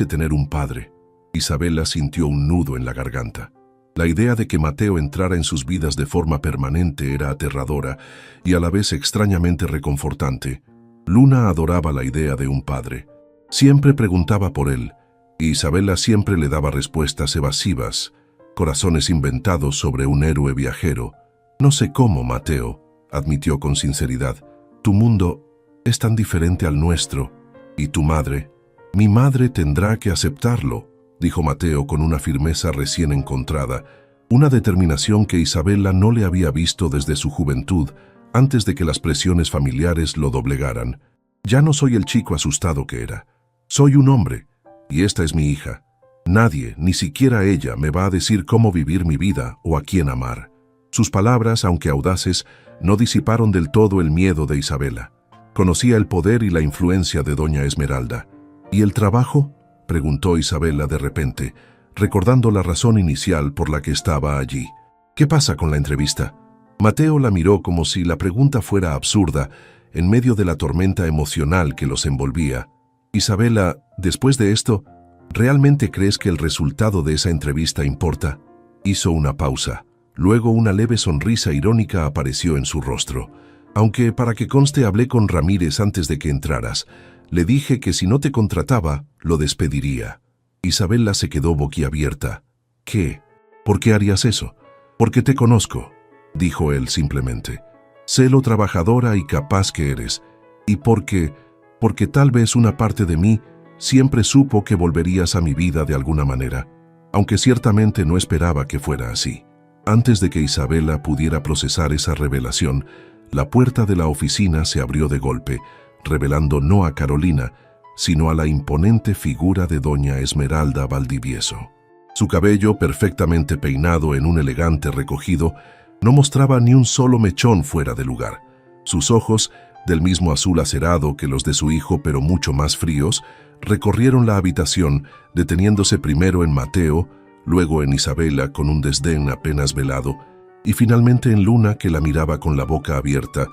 tener un padre. Isabella sintió un nudo en la garganta. La idea de que Mateo entrara en sus vidas de forma permanente era aterradora y a la vez extrañamente reconfortante. Luna adoraba la idea de un padre. Siempre preguntaba por él, y Isabella siempre le daba respuestas evasivas, corazones inventados sobre un héroe viajero. No sé cómo, Mateo, admitió con sinceridad. Tu mundo es tan diferente al nuestro, y tu madre. Mi madre tendrá que aceptarlo, dijo Mateo con una firmeza recién encontrada, una determinación que Isabella no le había visto desde su juventud, antes de que las presiones familiares lo doblegaran. Ya no soy el chico asustado que era. Soy un hombre, y esta es mi hija. Nadie, ni siquiera ella, me va a decir cómo vivir mi vida o a quién amar. Sus palabras, aunque audaces, no disiparon del todo el miedo de Isabella. Conocía el poder y la influencia de doña Esmeralda. ¿Y el trabajo?, preguntó Isabella de repente, recordando la razón inicial por la que estaba allí. ¿Qué pasa con la entrevista? Mateo la miró como si la pregunta fuera absurda, en medio de la tormenta emocional que los envolvía. Isabella, después de esto, ¿realmente crees que el resultado de esa entrevista importa? Hizo una pausa. Luego una leve sonrisa irónica apareció en su rostro. Aunque, para que conste, hablé con Ramírez antes de que entraras. Le dije que si no te contrataba, lo despediría. Isabella se quedó boquiabierta. ¿Qué? ¿Por qué harías eso? Porque te conozco, dijo él simplemente. Sé lo trabajadora y capaz que eres, y porque tal vez una parte de mí siempre supo que volverías a mi vida de alguna manera, aunque ciertamente no esperaba que fuera así. Antes de que Isabella pudiera procesar esa revelación, la puerta de la oficina se abrió de golpe, revelando no a Carolina, sino a la imponente figura de doña Esmeralda Valdivieso. Su cabello, perfectamente peinado en un elegante recogido, no mostraba ni un solo mechón fuera de lugar. Sus ojos, del mismo azul acerado que los de su hijo pero mucho más fríos, recorrieron la habitación, deteniéndose primero en Mateo, luego en Isabella con un desdén apenas velado, y finalmente en Luna, que la miraba con la boca abierta,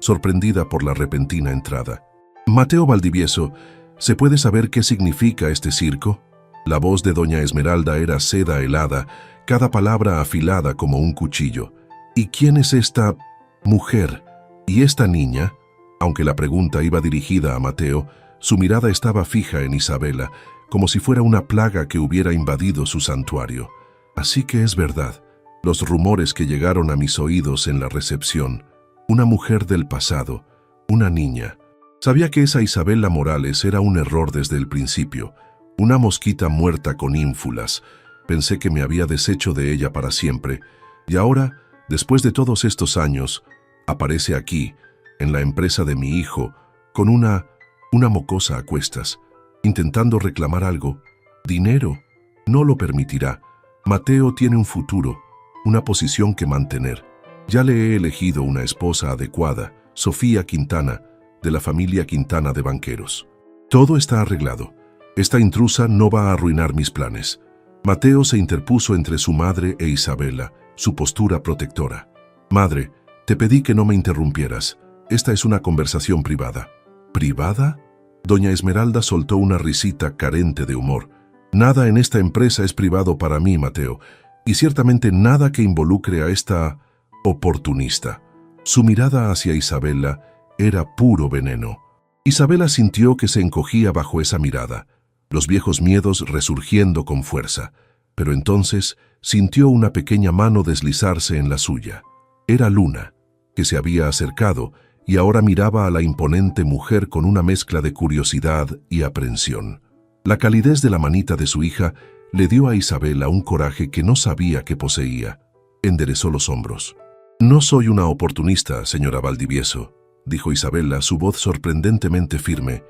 sorprendida por la repentina entrada. Mateo Valdivieso, ¿se puede saber qué significa este circo? La voz de doña Esmeralda era seda helada, cada palabra afilada como un cuchillo. ¿Y quién es esta mujer? ¿Y esta niña? Aunque la pregunta iba dirigida a Mateo, su mirada estaba fija en Isabella, como si fuera una plaga que hubiera invadido su santuario. Así que es verdad, los rumores que llegaron a mis oídos en la recepción. Una mujer del pasado, una niña. Sabía que esa Isabella Morales era un error desde el principio, una mosquita muerta con ínfulas. Pensé que me había deshecho de ella para siempre, y ahora, después de todos estos años, aparece aquí, en la empresa de mi hijo, con una mocosa a cuestas, intentando reclamar algo. Dinero. No lo permitirá. Mateo tiene un futuro, una posición que mantener. Ya le he elegido una esposa adecuada, Sofía Quintana, de la familia Quintana de banqueros. Todo está arreglado. Esta intrusa no va a arruinar mis planes. Mateo se interpuso entre su madre e Isabela, su postura protectora. Madre, te pedí que no me interrumpieras. Esta es una conversación privada. ¿Privada? Doña Esmeralda soltó una risita carente de humor. Nada en esta empresa es privado para mí, Mateo, y ciertamente nada que involucre a esta oportunista. Su mirada hacia Isabela era puro veneno. Isabela sintió que se encogía bajo esa mirada, los viejos miedos resurgiendo con fuerza, pero entonces sintió una pequeña mano deslizarse en la suya. Era Luna, que se había acercado y ahora miraba a la imponente mujer con una mezcla de curiosidad y aprensión. La calidez de la manita de su hija le dio a Isabela un coraje que no sabía que poseía. Enderezó los hombros. «No soy una oportunista, señora Valdivieso», dijo Isabela, su voz sorprendentemente firme.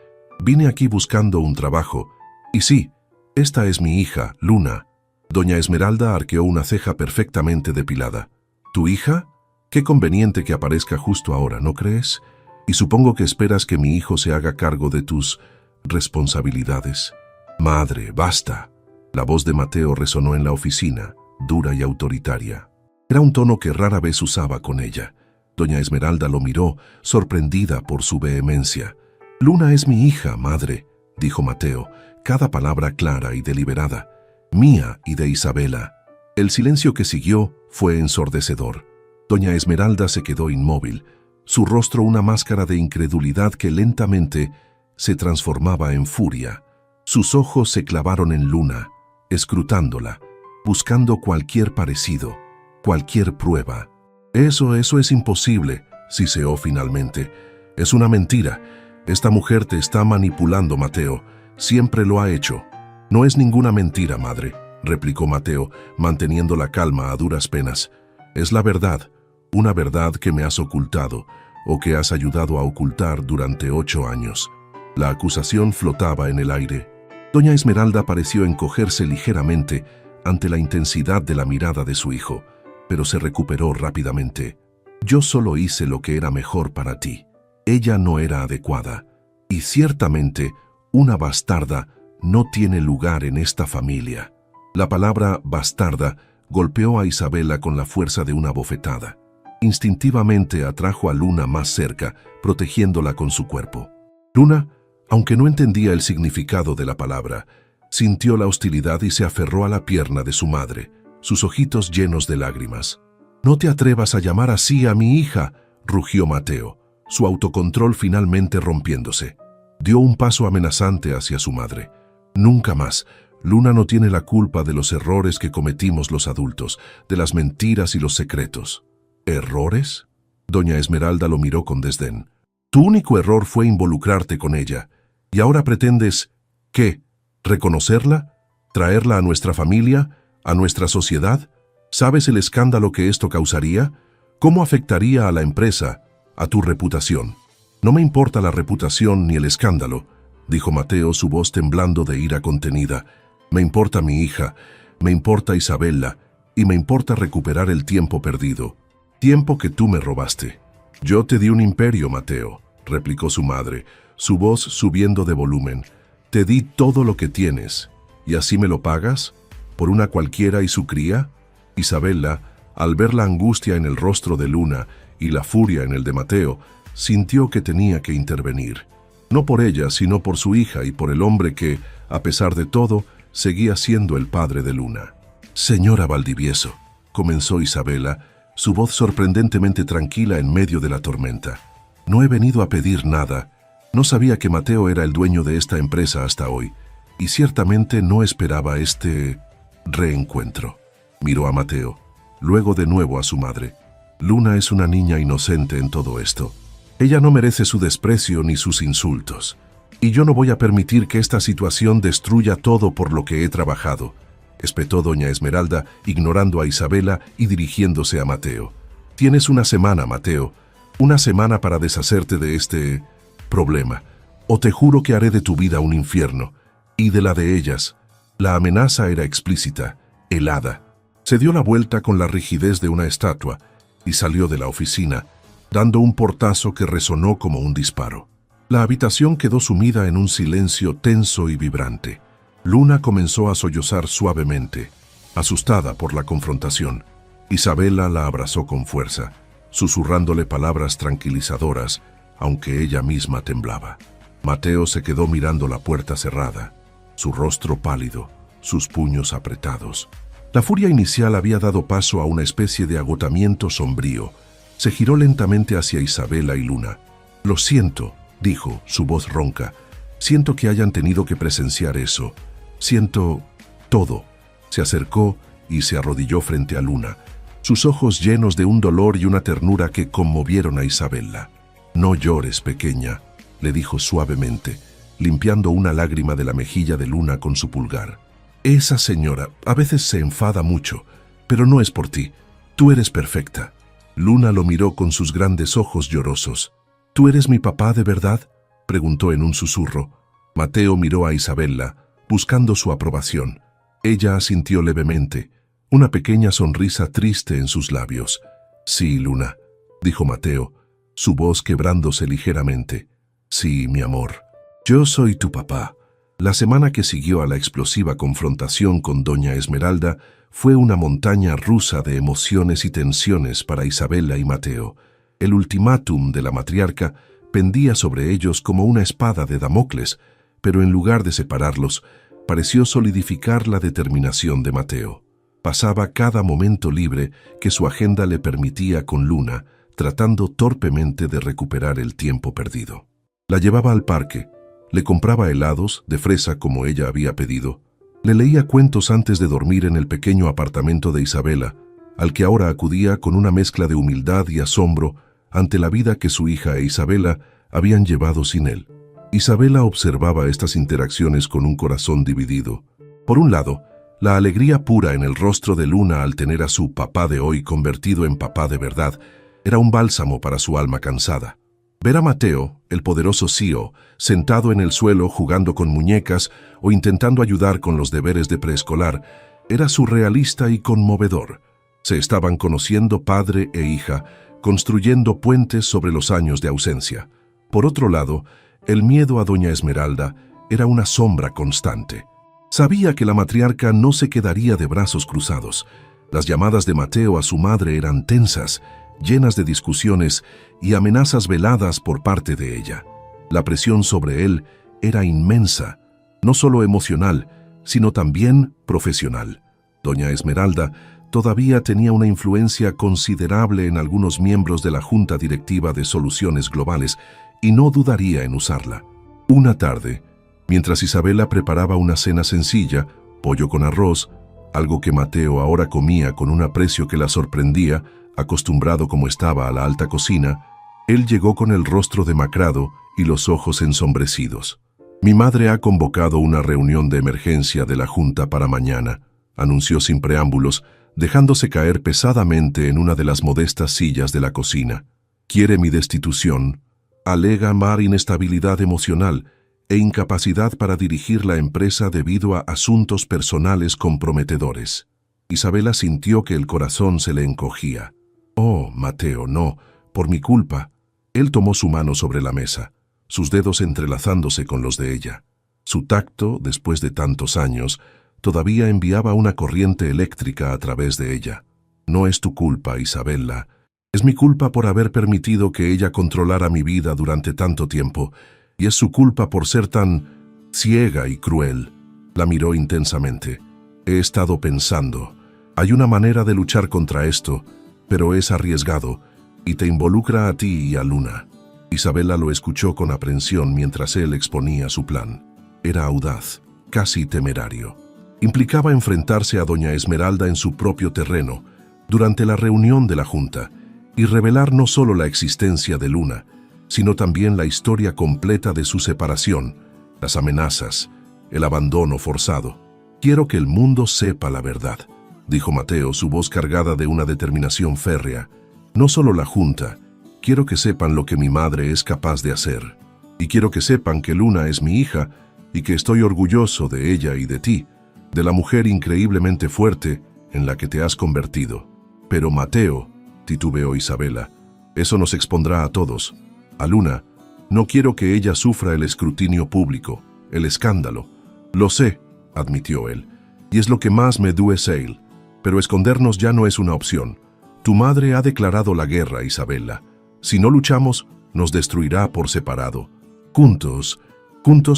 «Vine aquí buscando un trabajo. Y sí, esta es mi hija, Luna». Doña Esmeralda arqueó una ceja perfectamente depilada. «¿Tu hija? Qué conveniente que aparezca justo ahora, ¿no crees? Y supongo que esperas que mi hijo se haga cargo de tus responsabilidades». «Madre, basta». La voz de Mateo resonó en la oficina, dura y autoritaria. Era un tono que rara vez usaba con ella. Doña Esmeralda lo miró, sorprendida por su vehemencia. «Luna es mi hija, madre», dijo Mateo, cada palabra clara y deliberada. «Mía y de Isabela». El silencio que siguió fue ensordecedor. Doña Esmeralda se quedó inmóvil, su rostro una máscara de incredulidad que lentamente se transformaba en furia. Sus ojos se clavaron en Luna, escrutándola, buscando cualquier parecido, cualquier prueba. Eso es imposible», siseó finalmente. «Es una mentira. Esta mujer te está manipulando, Mateo. Siempre lo ha hecho». «No es ninguna mentira, madre», replicó Mateo, manteniendo la calma a duras penas. «Es la verdad, una verdad que me has ocultado, o que has ayudado a ocultar durante 8 años». La acusación flotaba en el aire. Doña Esmeralda pareció encogerse ligeramente ante la intensidad de la mirada de su hijo, pero se recuperó rápidamente. «Yo solo hice lo que era mejor para ti. Ella no era adecuada. Y ciertamente, una bastarda no tiene lugar en esta familia». La palabra bastarda golpeó a Isabela con la fuerza de una bofetada. Instintivamente atrajo a Luna más cerca, protegiéndola con su cuerpo. Luna, aunque no entendía el significado de la palabra, sintió la hostilidad y se aferró a la pierna de su madre, sus ojitos llenos de lágrimas. «No te atrevas a llamar así a mi hija», rugió Mateo, su autocontrol finalmente rompiéndose. Dio un paso amenazante hacia su madre. «Nunca más. Luna no tiene la culpa de los errores que cometimos los adultos, de las mentiras y los secretos». «¿Errores?». Doña Esmeralda lo miró con desdén. «Tu único error fue involucrarte con ella. ¿Y ahora pretendes, qué? ¿Reconocerla? ¿Traerla a nuestra familia? ¿A nuestra sociedad? ¿Sabes el escándalo que esto causaría? ¿Cómo afectaría a la empresa, a tu reputación?» «No me importa la reputación ni el escándalo», dijo Mateo, su voz temblando de ira contenida. «Me importa mi hija, me importa Isabela, y me importa recuperar el tiempo perdido. Tiempo que tú me robaste». «Yo te di un imperio, Mateo», replicó su madre, su voz subiendo de volumen. «Te di todo lo que tienes. ¿Y así me lo pagas? ¿Por una cualquiera y su cría?». Isabela, al ver la angustia en el rostro de Luna y la furia en el de Mateo, sintió que tenía que intervenir. No por ella, sino por su hija y por el hombre que, a pesar de todo, seguía siendo el padre de Luna. «Señora Valdivieso», comenzó Isabela, su voz sorprendentemente tranquila en medio de la tormenta. «No he venido a pedir nada. No sabía que Mateo era el dueño de esta empresa hasta hoy, y ciertamente no esperaba este reencuentro». Miró a Mateo, luego de nuevo a su madre. «Luna es una niña inocente en todo esto. Ella no merece su desprecio ni sus insultos. Y yo no voy a permitir que esta situación destruya todo por lo que he trabajado», espetó doña Esmeralda, ignorando a Isabela y dirigiéndose a Mateo. «Tienes una semana, Mateo, una semana para deshacerte de este problema, o te juro que haré de tu vida un infierno, y de la de ellas». La amenaza era explícita, helada. Se dio la vuelta con la rigidez de una estatua y salió de la oficina, dando un portazo que resonó como un disparo. La habitación quedó sumida en un silencio tenso y vibrante. Luna comenzó a sollozar suavemente, asustada por la confrontación. Isabela la abrazó con fuerza, susurrándole palabras tranquilizadoras, aunque ella misma temblaba. Mateo se quedó mirando la puerta cerrada, su rostro pálido, sus puños apretados. La furia inicial había dado paso a una especie de agotamiento sombrío. Se giró lentamente hacia Isabela y Luna. «Lo siento», dijo, su voz ronca. «Siento que hayan tenido que presenciar eso. Siento todo». Se acercó y se arrodilló frente a Luna, sus ojos llenos de un dolor y una ternura que conmovieron a Isabela. «No llores, pequeña», le dijo suavemente, limpiando una lágrima de la mejilla de Luna con su pulgar. «Esa señora a veces se enfada mucho, pero no es por ti. Tú eres perfecta». Luna lo miró con sus grandes ojos llorosos. «¿Tú eres mi papá de verdad?», preguntó en un susurro. Mateo miró a Isabela, buscando su aprobación. Ella asintió levemente, una pequeña sonrisa triste en sus labios. «Sí, Luna», dijo Mateo, su voz quebrándose ligeramente. «Sí, mi amor. Yo soy tu papá». La semana que siguió a la explosiva confrontación con doña Esmeralda fue una montaña rusa de emociones y tensiones para Isabela y Mateo. El ultimátum de la matriarca pendía sobre ellos como una espada de Damocles, pero en lugar de separarlos, pareció solidificar la determinación de Mateo. Pasaba cada momento libre que su agenda le permitía con Luna, tratando torpemente de recuperar el tiempo perdido. La llevaba al parque, le compraba helados de fresa como ella había pedido, le leía cuentos antes de dormir en el pequeño apartamento de Isabela, al que ahora acudía con una mezcla de humildad y asombro ante la vida que su hija e Isabela habían llevado sin él. Isabela observaba estas interacciones con un corazón dividido. Por un lado, la alegría pura en el rostro de Luna al tener a su papá de hoy convertido en papá de verdad era un bálsamo para su alma cansada. Ver a Mateo, el poderoso CEO, sentado en el suelo jugando con muñecas o intentando ayudar con los deberes de preescolar, era surrealista y conmovedor. Se estaban conociendo padre e hija, construyendo puentes sobre los años de ausencia. Por otro lado, el miedo a doña Esmeralda era una sombra constante. Sabía que la matriarca no se quedaría de brazos cruzados. Las llamadas de Mateo a su madre eran tensas, llenas de discusiones y amenazas veladas por parte de ella. La presión sobre él era inmensa, no solo emocional, sino también profesional. Doña Esmeralda todavía tenía una influencia considerable en algunos miembros de la Junta Directiva de Soluciones Globales y no dudaría en usarla. Una tarde, mientras Isabela preparaba una cena sencilla, pollo con arroz, algo que Mateo ahora comía con un aprecio que la sorprendía, acostumbrado como estaba a la alta cocina, él llegó con el rostro demacrado y los ojos ensombrecidos. «Mi madre ha convocado una reunión de emergencia de la Junta para mañana», anunció sin preámbulos, dejándose caer pesadamente en una de las modestas sillas de la cocina. «Quiere mi destitución, alega mar inestabilidad emocional e incapacidad para dirigir la empresa debido a asuntos personales comprometedores». Isabela sintió que el corazón se le encogía. «Oh, Mateo, no, por mi culpa». Él tomó su mano sobre la mesa, sus dedos entrelazándose con los de ella. Su tacto, después de tantos años, todavía enviaba una corriente eléctrica a través de ella. «No es tu culpa, Isabela. Es mi culpa por haber permitido que ella controlara mi vida durante tanto tiempo, y es su culpa por ser tan ciega y cruel». La miró intensamente. «He estado pensando. Hay una manera de luchar contra esto, pero es arriesgado y te involucra a ti y a Luna». Isabela lo escuchó con aprensión mientras él exponía su plan. Era audaz, casi temerario. Implicaba enfrentarse a doña Esmeralda en su propio terreno, durante la reunión de la Junta, y revelar no solo la existencia de Luna, sino también la historia completa de su separación, las amenazas, el abandono forzado. «Quiero que el mundo sepa la verdad», dijo Mateo, su voz cargada de una determinación férrea. «No solo la Junta, quiero que sepan lo que mi madre es capaz de hacer. Y quiero que sepan que Luna es mi hija y que estoy orgulloso de ella y de ti, de la mujer increíblemente fuerte en la que te has convertido». «Pero Mateo», titubeó Isabela, Eso nos expondrá a todos. A Luna, no quiero que ella sufra el escrutinio público, el escándalo. Lo sé, admitió él, y es lo que más me duele, Sale. Pero escondernos ya no es una opción. Tu madre ha declarado la guerra, Isabella. Si no luchamos, nos destruirá por separado. Juntos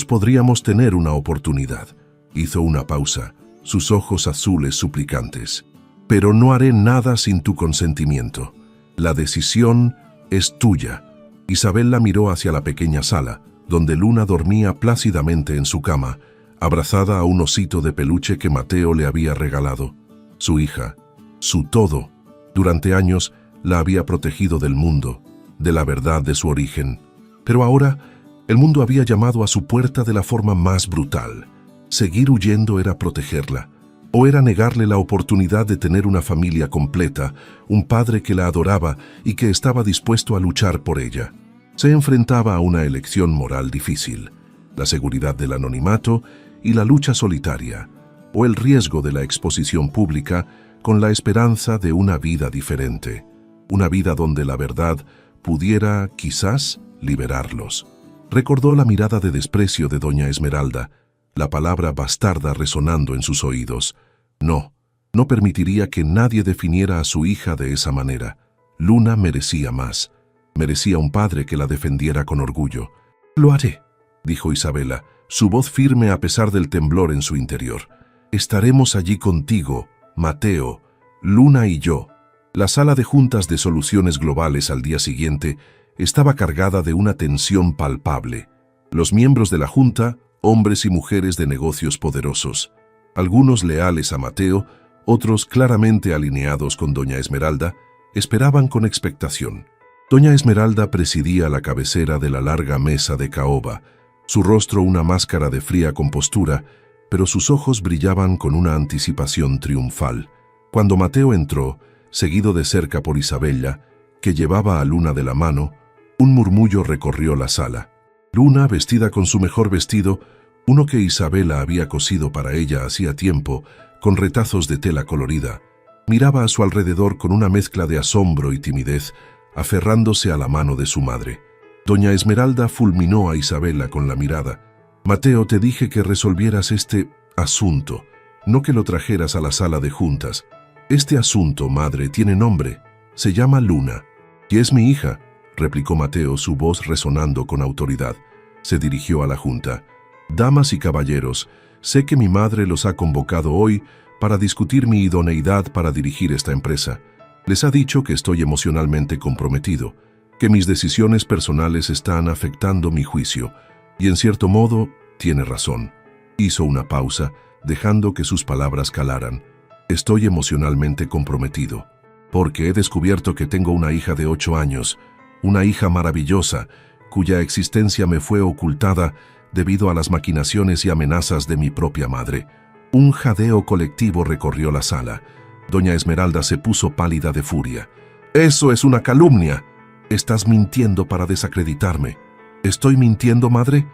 podríamos tener una oportunidad. Hizo una pausa, sus ojos azules suplicantes. Pero no haré nada sin tu consentimiento. La decisión es tuya. Isabella miró hacia la pequeña sala, donde Luna dormía plácidamente en su cama, abrazada a un osito de peluche que Mateo le había regalado. Su hija, su todo. Durante años la había protegido del mundo, de la verdad de su origen. Pero ahora, el mundo había llamado a su puerta de la forma más brutal. Seguir huyendo era protegerla, o era negarle la oportunidad de tener una familia completa, un padre que la adoraba y que estaba dispuesto a luchar por ella. Se enfrentaba a una elección moral difícil, la seguridad del anonimato y la lucha solitaria, o el riesgo de la exposición pública con la esperanza de una vida diferente, una vida donde la verdad pudiera, quizás, liberarlos. Recordó la mirada de desprecio de doña Esmeralda, la palabra bastarda resonando en sus oídos. No permitiría que nadie definiera a su hija de esa manera. Luna merecía más. Merecía un padre que la defendiera con orgullo. «Lo haré», dijo Isabella, su voz firme a pesar del temblor en su interior. «Estaremos allí contigo, Mateo, Luna y yo». La sala de juntas de soluciones globales al día siguiente estaba cargada de una tensión palpable. Los miembros de la junta, hombres y mujeres de negocios poderosos, algunos leales a Mateo, otros claramente alineados con doña Esmeralda, esperaban con expectación. Doña Esmeralda presidía la cabecera de la larga mesa de caoba, su rostro una máscara de fría compostura, pero sus ojos brillaban con una anticipación triunfal. Cuando Mateo entró, seguido de cerca por Isabella, que llevaba a Luna de la mano, un murmullo recorrió la sala. Luna, vestida con su mejor vestido, uno que Isabella había cosido para ella hacía tiempo, con retazos de tela colorida, miraba a su alrededor con una mezcla de asombro y timidez, aferrándose a la mano de su madre. Doña Esmeralda fulminó a Isabella con la mirada. «Mateo, te dije que resolvieras este asunto, no que lo trajeras a la sala de juntas. Este asunto, madre, tiene nombre. Se llama Luna. Y es mi hija», replicó Mateo, su voz resonando con autoridad. Se dirigió a la junta. «Damas y caballeros, sé que mi madre los ha convocado hoy para discutir mi idoneidad para dirigir esta empresa. Les ha dicho que estoy emocionalmente comprometido, que mis decisiones personales están afectando mi juicio, y en cierto modo, tiene razón». Hizo una pausa, dejando que sus palabras calaran. «Estoy emocionalmente comprometido, porque he descubierto que tengo una hija de 8 años, una hija maravillosa, cuya existencia me fue ocultada debido a las maquinaciones y amenazas de mi propia madre». Un jadeo colectivo recorrió la sala. Doña Esmeralda se puso pálida de furia. «¡Eso es una calumnia! Estás mintiendo para desacreditarme». «¿Estoy mintiendo, madre?».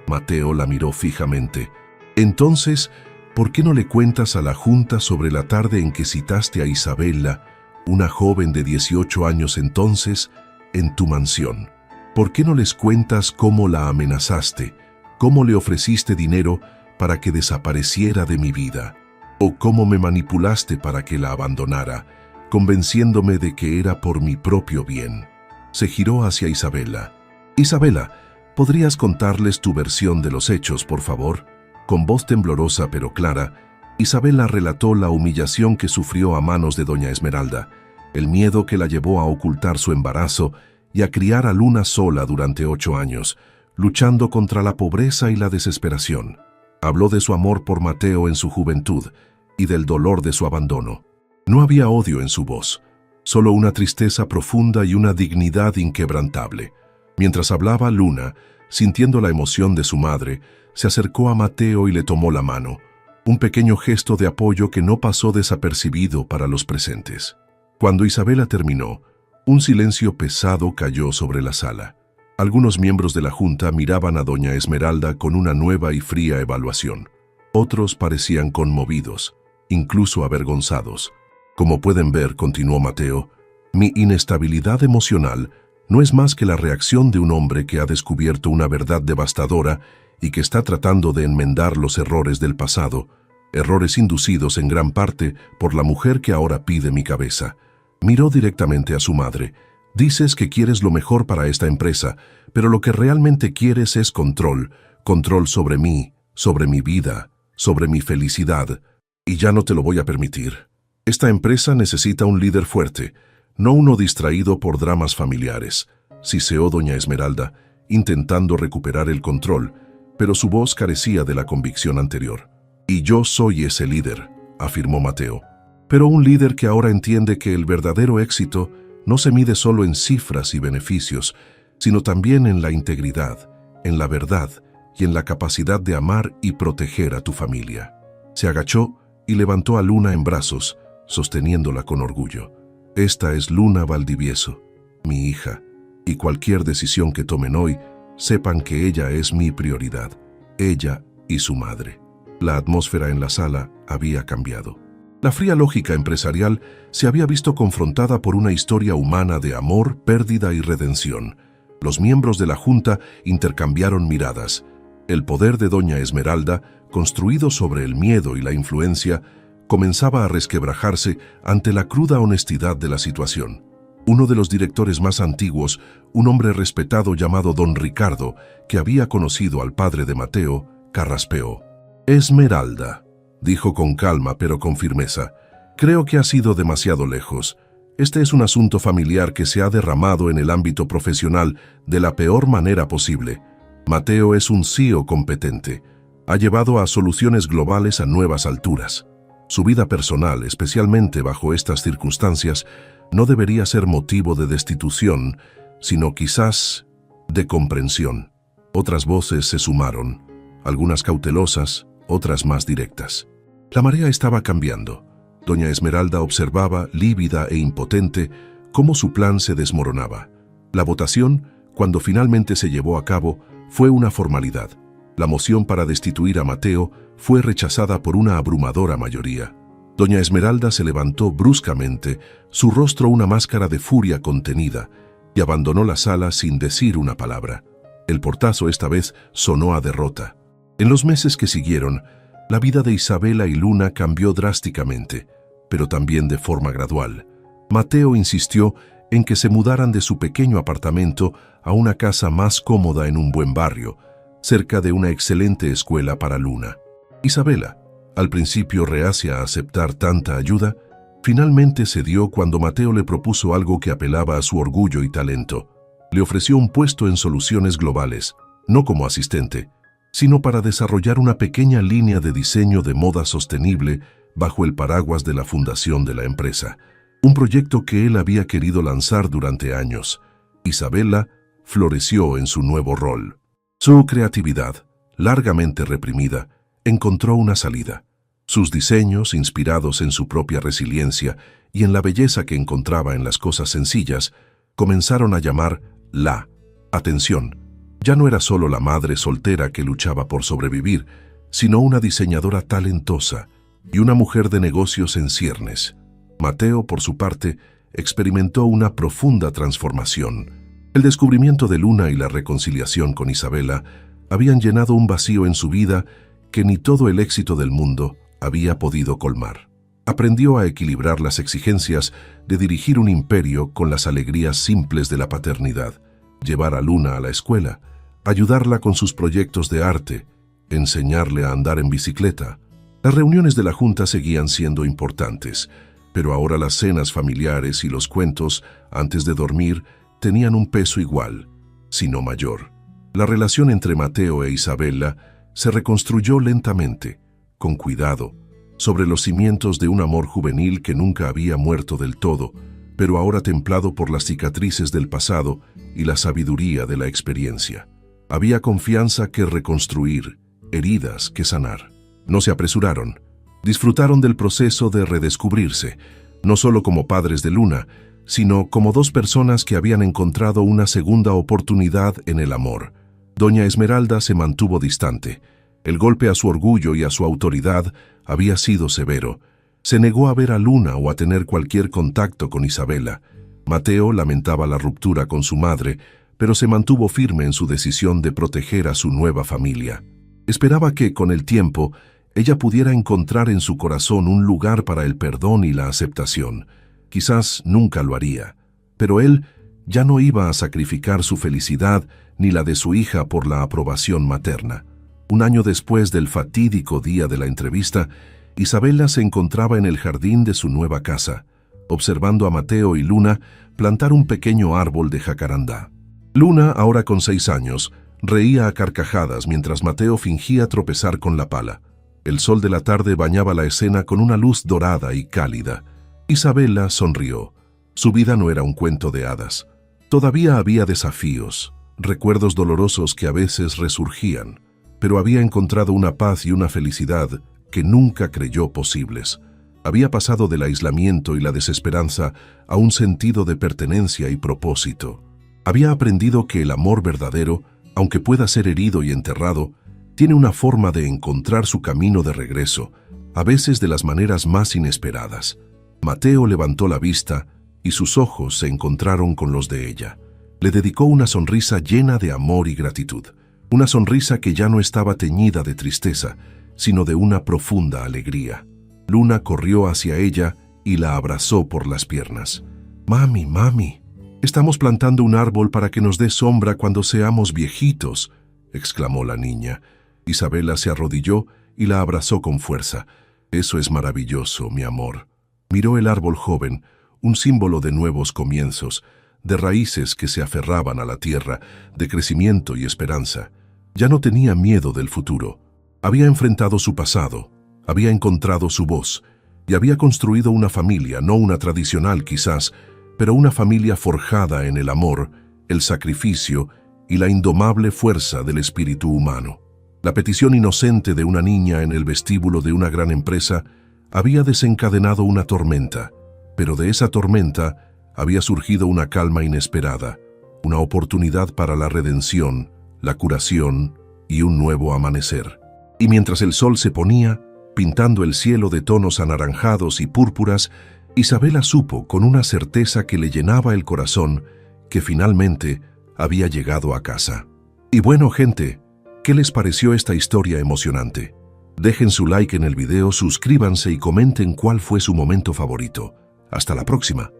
Mateo la miró fijamente. «Entonces, ¿por qué no le cuentas a la junta sobre la tarde en que citaste a Isabella, una joven de 18 años entonces, en tu mansión? ¿Por qué no les cuentas cómo la amenazaste, cómo le ofreciste dinero para que desapareciera de mi vida, o cómo me manipulaste para que la abandonara, convenciéndome de que era por mi propio bien?» Se giró hacia Isabella. «Isabella, ¿podrías contarles tu versión de los hechos, por favor?». Con voz temblorosa pero clara, Isabella relató la humillación que sufrió a manos de doña Esmeralda, el miedo que la llevó a ocultar su embarazo y a criar a Luna sola durante 8 años, luchando contra la pobreza y la desesperación. Habló de su amor por Mateo en su juventud y del dolor de su abandono. No había odio en su voz, solo una tristeza profunda y una dignidad inquebrantable. Mientras hablaba, Luna, sintiendo la emoción de su madre, se acercó a Mateo y le tomó la mano, un pequeño gesto de apoyo que no pasó desapercibido para los presentes. Cuando Isabella terminó, un silencio pesado cayó sobre la sala. Algunos miembros de la junta miraban a doña Esmeralda con una nueva y fría evaluación. Otros parecían conmovidos, incluso avergonzados. «Como pueden ver», continuó Mateo, Mi inestabilidad emocional no es más que la reacción de un hombre que ha descubierto una verdad devastadora y que está tratando de enmendar los errores del pasado, errores inducidos en gran parte por la mujer que ahora pide mi cabeza. Miró directamente a su madre. Dices que quieres lo mejor para esta empresa, pero lo que realmente quieres es control, control sobre mí, sobre mi vida, sobre mi felicidad, y ya no te lo voy a permitir. Esta empresa necesita un líder fuerte, no uno distraído por dramas familiares, siseó doña Esmeralda, intentando recuperar el control, pero su voz carecía de la convicción anterior. Y yo soy ese líder, afirmó Mateo. Pero un líder que ahora entiende que el verdadero éxito no se mide solo en cifras y beneficios, sino también en la integridad, en la verdad y en la capacidad de amar y proteger a tu familia. Se agachó y levantó a Luna en brazos, sosteniéndola con orgullo. Esta es Luna Valdivieso, mi hija, y cualquier decisión que tomen hoy, sepan que ella es mi prioridad, ella y su madre. La atmósfera en la sala había cambiado. La fría lógica empresarial se había visto confrontada por una historia humana de amor, pérdida y redención. Los miembros de la Junta intercambiaron miradas. El poder de doña Esmeralda, construido sobre el miedo y la influencia, comenzaba a resquebrajarse ante la cruda honestidad de la situación. Uno de los directores más antiguos, un hombre respetado llamado don Ricardo, que había conocido al padre de Mateo, carraspeó. «Esmeralda», dijo con calma pero con firmeza, «creo que has ido demasiado lejos. Este es un asunto familiar que se ha derramado en el ámbito profesional de la peor manera posible. Mateo es un CEO competente. Ha llevado a soluciones globales a nuevas alturas. Su vida personal, especialmente bajo estas circunstancias, no debería ser motivo de destitución, sino quizás de comprensión». Otras voces se sumaron, algunas cautelosas, otras más directas. La marea estaba cambiando. Doña Esmeralda observaba, lívida e impotente, cómo su plan se desmoronaba. La votación, cuando finalmente se llevó a cabo, fue una formalidad. La moción para destituir a Mateo fue rechazada por una abrumadora mayoría. Doña Esmeralda se levantó bruscamente, su rostro una máscara de furia contenida, y abandonó la sala sin decir una palabra. El portazo esta vez sonó a derrota. En los meses que siguieron, la vida de Isabela y Luna cambió drásticamente, pero también de forma gradual. Mateo insistió en que se mudaran de su pequeño apartamento a una casa más cómoda en un buen barrio, cerca de una excelente escuela para Luna. Isabela, al principio reacia a aceptar tanta ayuda, finalmente cedió cuando Mateo le propuso algo que apelaba a su orgullo y talento. Le ofreció un puesto en soluciones globales, no como asistente, sino para desarrollar una pequeña línea de diseño de moda sostenible bajo el paraguas de la fundación de la empresa, un proyecto que él había querido lanzar durante años. Isabela floreció en su nuevo rol. Su creatividad, largamente reprimida, encontró una salida. Sus diseños, inspirados en su propia resiliencia y en la belleza que encontraba en las cosas sencillas, comenzaron a llamar la atención. Ya no era solo la madre soltera que luchaba por sobrevivir, sino una diseñadora talentosa y una mujer de negocios en ciernes. Mateo, por su parte, experimentó una profunda transformación. El descubrimiento de Luna y la reconciliación con Isabela habían llenado un vacío en su vida que ni todo el éxito del mundo había podido colmar. Aprendió a equilibrar las exigencias de dirigir un imperio con las alegrías simples de la paternidad, llevar a Luna a la escuela, ayudarla con sus proyectos de arte, enseñarle a andar en bicicleta. Las reuniones de la Junta seguían siendo importantes, pero ahora las cenas familiares y los cuentos, antes de dormir, tenían un peso igual, si no mayor. La relación entre Mateo e Isabela se reconstruyó lentamente, con cuidado, sobre los cimientos de un amor juvenil que nunca había muerto del todo, pero ahora templado por las cicatrices del pasado y la sabiduría de la experiencia. Había confianza que reconstruir, heridas que sanar. No se apresuraron. Disfrutaron del proceso de redescubrirse, no solo como padres de Luna, sino como dos personas que habían encontrado una segunda oportunidad en el amor. Doña Esmeralda se mantuvo distante. El golpe a su orgullo y a su autoridad había sido severo. Se negó a ver a Luna o a tener cualquier contacto con Isabela. Mateo lamentaba la ruptura con su madre, pero se mantuvo firme en su decisión de proteger a su nueva familia. Esperaba que, con el tiempo, ella pudiera encontrar en su corazón un lugar para el perdón y la aceptación. Quizás nunca lo haría, pero él ya no iba a sacrificar su felicidad ni la de su hija por la aprobación materna. Un año después del fatídico día de la entrevista, Isabela se encontraba en el jardín de su nueva casa, observando a Mateo y Luna plantar un pequeño árbol de jacarandá. Luna, ahora con 6 años, reía a carcajadas mientras Mateo fingía tropezar con la pala. El sol de la tarde bañaba la escena con una luz dorada y cálida. Isabela sonrió. Su vida no era un cuento de hadas. Todavía había desafíos, recuerdos dolorosos que a veces resurgían, pero había encontrado una paz y una felicidad que nunca creyó posibles. Había pasado del aislamiento y la desesperanza a un sentido de pertenencia y propósito. Había aprendido que el amor verdadero, aunque pueda ser herido y enterrado, tiene una forma de encontrar su camino de regreso, a veces de las maneras más inesperadas. Mateo levantó la vista y sus ojos se encontraron con los de ella. Le dedicó una sonrisa llena de amor y gratitud, una sonrisa que ya no estaba teñida de tristeza, sino de una profunda alegría. Luna corrió hacia ella y la abrazó por las piernas. «Mami, mami, estamos plantando un árbol para que nos dé sombra cuando seamos viejitos», exclamó la niña. Isabela se arrodilló y la abrazó con fuerza. «Eso es maravilloso, mi amor». Miró el árbol joven, un símbolo de nuevos comienzos, de raíces que se aferraban a la tierra, de crecimiento y esperanza. Ya no tenía miedo del futuro. Había enfrentado su pasado, había encontrado su voz y había construido una familia, no una tradicional quizás, pero una familia forjada en el amor, el sacrificio y la indomable fuerza del espíritu humano. La petición inocente de una niña en el vestíbulo de una gran empresa había desencadenado una tormenta, pero de esa tormenta había surgido una calma inesperada, una oportunidad para la redención, la curación y un nuevo amanecer. Y mientras el sol se ponía, pintando el cielo de tonos anaranjados y púrpuras, Isabela supo con una certeza que le llenaba el corazón que finalmente había llegado a casa. Y bueno, gente, ¿qué les pareció esta historia emocionante? Dejen su like en el video, suscríbanse y comenten cuál fue su momento favorito. Hasta la próxima.